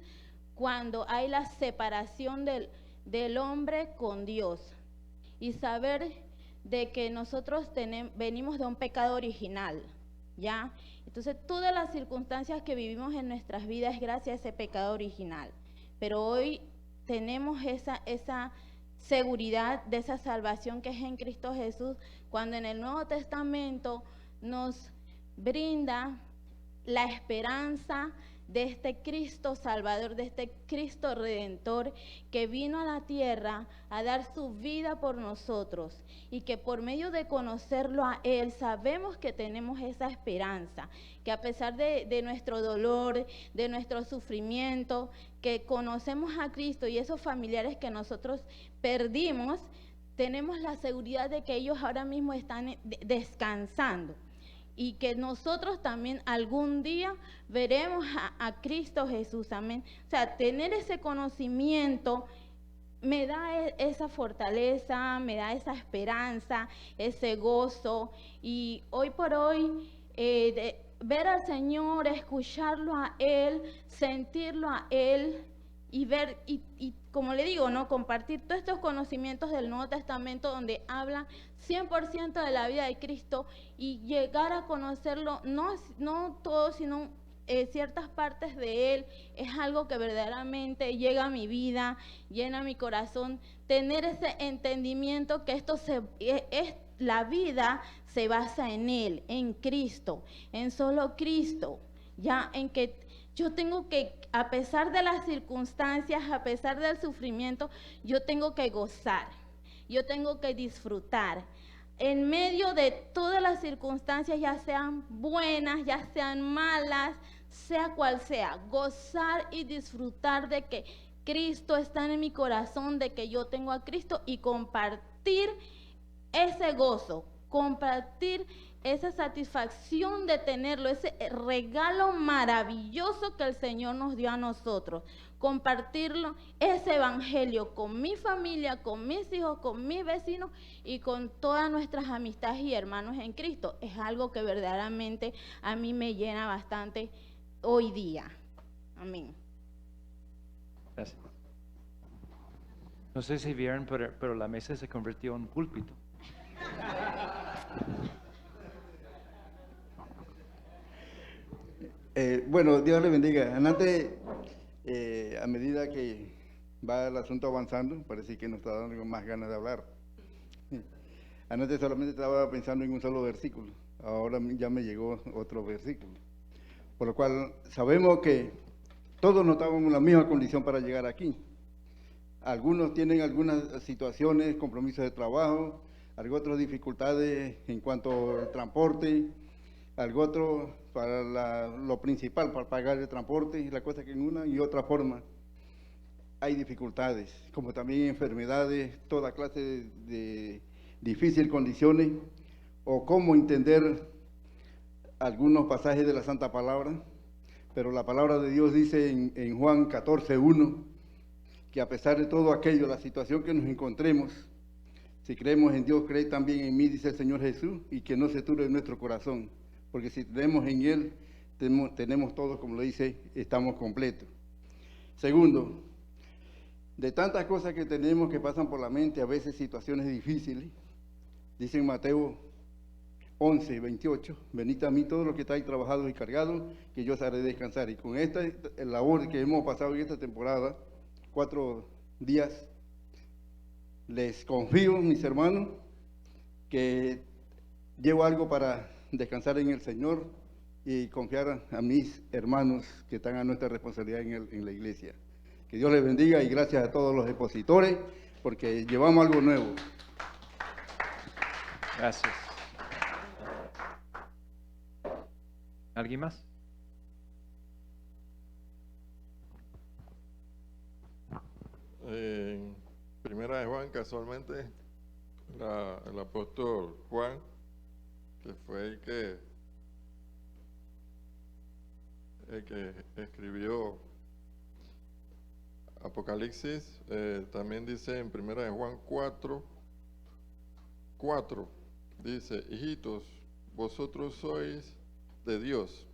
cuando hay la separación del hombre con Dios, y saber de que nosotros venimos de un pecado original, ¿ya? Entonces, todas las circunstancias que vivimos en nuestras vidas es gracias a ese pecado original. Pero hoy tenemos esa seguridad de esa salvación que es en Cristo Jesús, cuando en el Nuevo Testamento nos brinda la esperanza de este Cristo Salvador, de este Cristo Redentor, que vino a la tierra a dar su vida por nosotros, y que por medio de conocerlo a Él sabemos que tenemos esa esperanza, que a pesar de nuestro dolor, de nuestro sufrimiento, que conocemos a Cristo y esos familiares que nosotros perdimos, tenemos la seguridad de que ellos ahora mismo están descansando. Y que nosotros también algún día veremos a Cristo Jesús, amén. O sea, tener ese conocimiento me da esa fortaleza, me da esa esperanza, ese gozo. Y hoy por hoy, ver al Señor, escucharlo a Él, sentirlo a Él, y ver, y como le digo, ¿no?, compartir todos estos conocimientos del Nuevo Testamento, donde habla 100% de la vida de Cristo, y llegar a conocerlo, no todo, sino ciertas partes de Él, es algo que verdaderamente llega a mi vida, llena mi corazón. Tener ese entendimiento que la vida se basa en Él, en Cristo, en solo Cristo, ya en que yo tengo que, a pesar de las circunstancias, a pesar del sufrimiento, yo tengo que gozar, yo tengo que disfrutar. En medio de todas las circunstancias, ya sean buenas, ya sean malas, sea cual sea, gozar y disfrutar de que Cristo está en mi corazón, de que yo tengo a Cristo, y compartir ese gozo, compartir esa satisfacción de tenerlo, ese regalo maravilloso que el Señor nos dio a nosotros. Compartirlo, ese evangelio, con mi familia, con mis hijos, con mis vecinos y con todas nuestras amistades y hermanos en Cristo, es algo que verdaderamente a mí me llena bastante hoy día. Amén. Gracias. No sé si vieron, pero la mesa se convirtió en púlpito. Bueno, Dios le bendiga. Antes, a medida que va el asunto avanzando, parece que nos está dando más ganas de hablar. Antes solamente estaba pensando en un solo versículo, ahora ya me llegó otro versículo. Por lo cual sabemos que todos no estamos en la misma condición para llegar aquí. Algunos tienen algunas situaciones, compromisos de trabajo, algo otras dificultades en cuanto al transporte, algo otro para lo principal, para pagar el transporte, y la cosa que en una y otra forma hay dificultades, como también enfermedades, toda clase de difíciles condiciones, o cómo entender algunos pasajes de la Santa Palabra. Pero la palabra de Dios dice en Juan 14:1, que a pesar de todo aquello, la situación que nos encontremos, si creemos en Dios, cree también en mí, dice el Señor Jesús, y que no se turbe nuestro corazón, porque si creemos en Él, tenemos todo, como lo dice, estamos completos. Segundo, de tantas cosas que tenemos que pasan por la mente, a veces situaciones difíciles, dice en Mateo 11:28, venid a mí todos los que estáis trabajados y cargados, que yo os haré descansar. Y con esta labor que hemos pasado en esta temporada, 4 días, les confío, mis hermanos, que llevo algo para descansar en el Señor y confiar a mis hermanos que están a nuestra responsabilidad en la iglesia. Que Dios les bendiga y gracias a todos los expositores, porque llevamos algo nuevo. Gracias. ¿Alguien más? En Primera de Juan, casualmente, el apóstol Juan, que fue el que escribió Apocalipsis, también dice en Primera de Juan 4, dice: hijitos, vosotros sois de Dios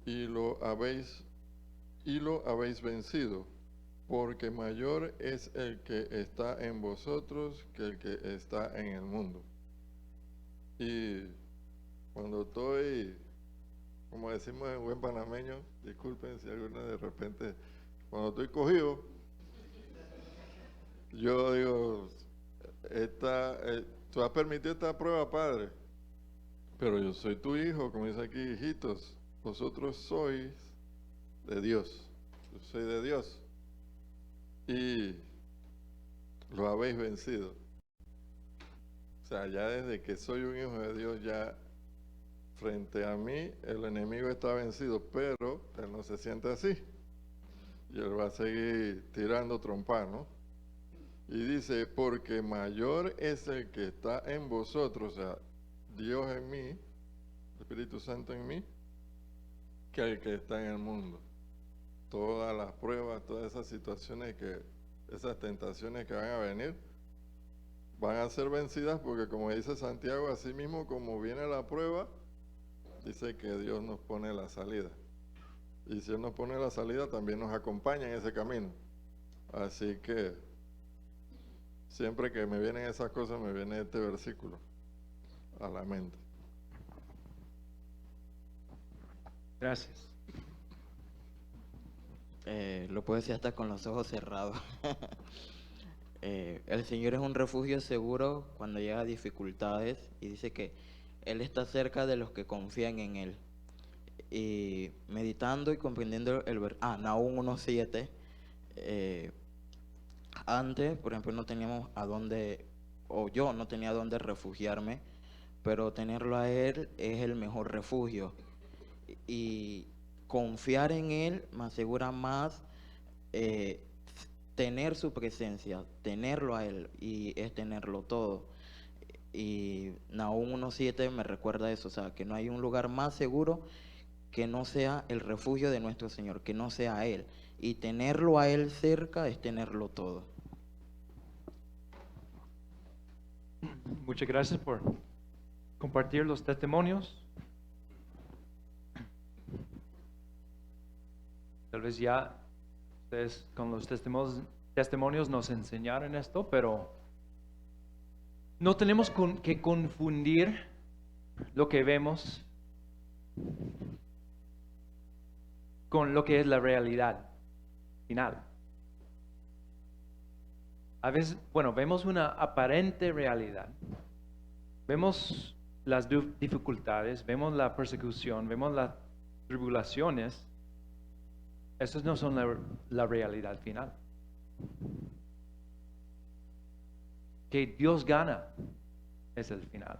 y lo habéis vencido, porque mayor es el que está en vosotros que el que está en el mundo. Y cuando estoy, como decimos en buen panameño, disculpen si alguna de repente, cuando estoy cogido, yo digo, tú has permitido esta prueba, Padre, pero yo soy tu hijo, como dice aquí: hijitos, vosotros sois de Dios, yo soy de Dios, y lo habéis vencido. O sea, ya desde que soy un hijo de Dios, ya frente a mí el enemigo está vencido, pero él no se siente así. Y él va a seguir tirando trompa, ¿no? Y dice: porque mayor es el que está en vosotros, o sea, Dios en mí, el Espíritu Santo en mí, que el que está en el mundo. Todas las pruebas, todas esas situaciones, esas tentaciones que van a venir, van a ser vencidas, porque como dice Santiago, así mismo como viene la prueba, dice que Dios nos pone la salida. Y si Él nos pone la salida, también nos acompaña en ese camino. Así que siempre que me vienen esas cosas, me viene este versículo a la mente. Gracias. Lo puedo decir hasta con los ojos cerrados. El Señor es un refugio seguro cuando llega a dificultades, y dice que Él está cerca de los que confían en Él. Y meditando y comprendiendo Nahum 1:7, antes, por ejemplo, no teníamos a dónde, o yo no tenía dónde refugiarme, pero tenerlo a Él es el mejor refugio. Y confiar en Él me asegura más tener su presencia, tenerlo a Él, y es tenerlo todo. Y Nahum 1:7 me recuerda eso, o sea, que no hay un lugar más seguro que no sea el refugio de nuestro Señor, que no sea Él. Y tenerlo a Él cerca es tenerlo todo. Muchas gracias por compartir los testimonios. Tal vez ya ustedes con los testimonios testimonios nos enseñaron esto, pero no tenemos que confundir lo que vemos con lo que es la realidad final. A veces, bueno, vemos una aparente realidad. Vemos las dificultades, vemos la persecución, vemos las tribulaciones. Esas no son la realidad final. Que Dios gana es el final.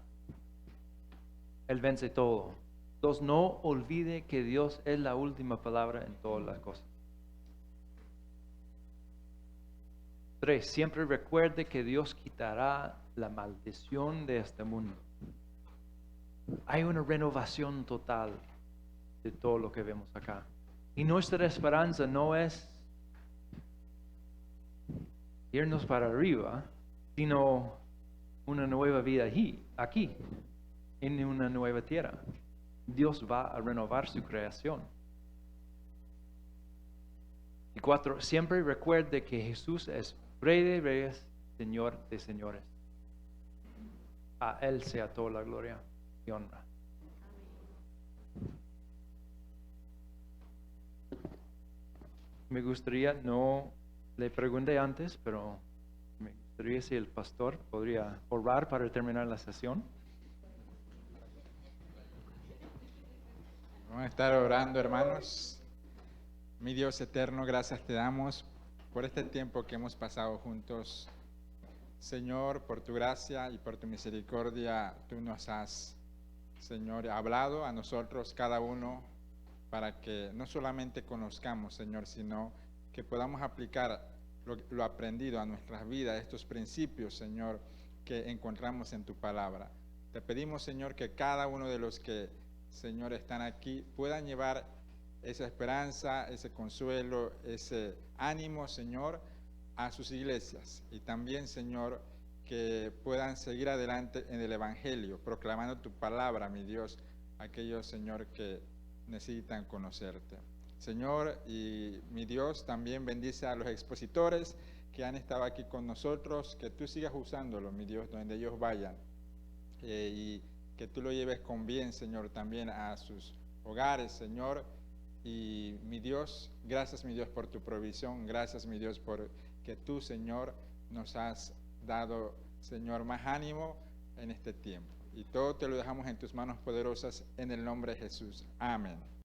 Él vence todo. Entonces no olvide que Dios es la última palabra en todas las cosas. 3. Siempre recuerde que Dios quitará la maldición de este mundo. Hay una renovación total de todo lo que vemos acá. Y nuestra esperanza no es irnos para arriba, sino una nueva vida aquí, en una nueva tierra. Dios va a renovar su creación. Y 4, siempre recuerde que Jesús es Rey de Reyes, Señor de Señores. A Él sea toda la gloria y honra. Me gustaría, no le pregunté antes, pero me gustaría si el pastor podría orar para terminar la sesión. Vamos a estar orando, hermanos. Mi Dios eterno, gracias te damos por este tiempo que hemos pasado juntos. Señor, por tu gracia y por tu misericordia, tú nos has, Señor, hablado a nosotros, cada uno, para que no solamente conozcamos, Señor, sino que podamos aplicar lo aprendido a nuestras vidas, estos principios, Señor, que encontramos en tu palabra. Te pedimos, Señor, que cada uno de los que, Señor, están aquí puedan llevar esa esperanza, ese consuelo, ese ánimo, Señor, a sus iglesias. Y también, Señor, que puedan seguir adelante en el Evangelio, proclamando tu palabra, mi Dios, a aquellos, Señor, que necesitan conocerte. Señor, y mi Dios, también bendice a los expositores que han estado aquí con nosotros, que tú sigas usándolos, mi Dios, donde ellos vayan, y que tú lo lleves con bien, Señor, también a sus hogares, Señor. Y mi Dios, gracias, mi Dios, por tu provisión, gracias, mi Dios, por que tú, Señor, nos has dado, Señor, más ánimo en este tiempo. Y todo te lo dejamos en tus manos poderosas, en el nombre de Jesús. Amén.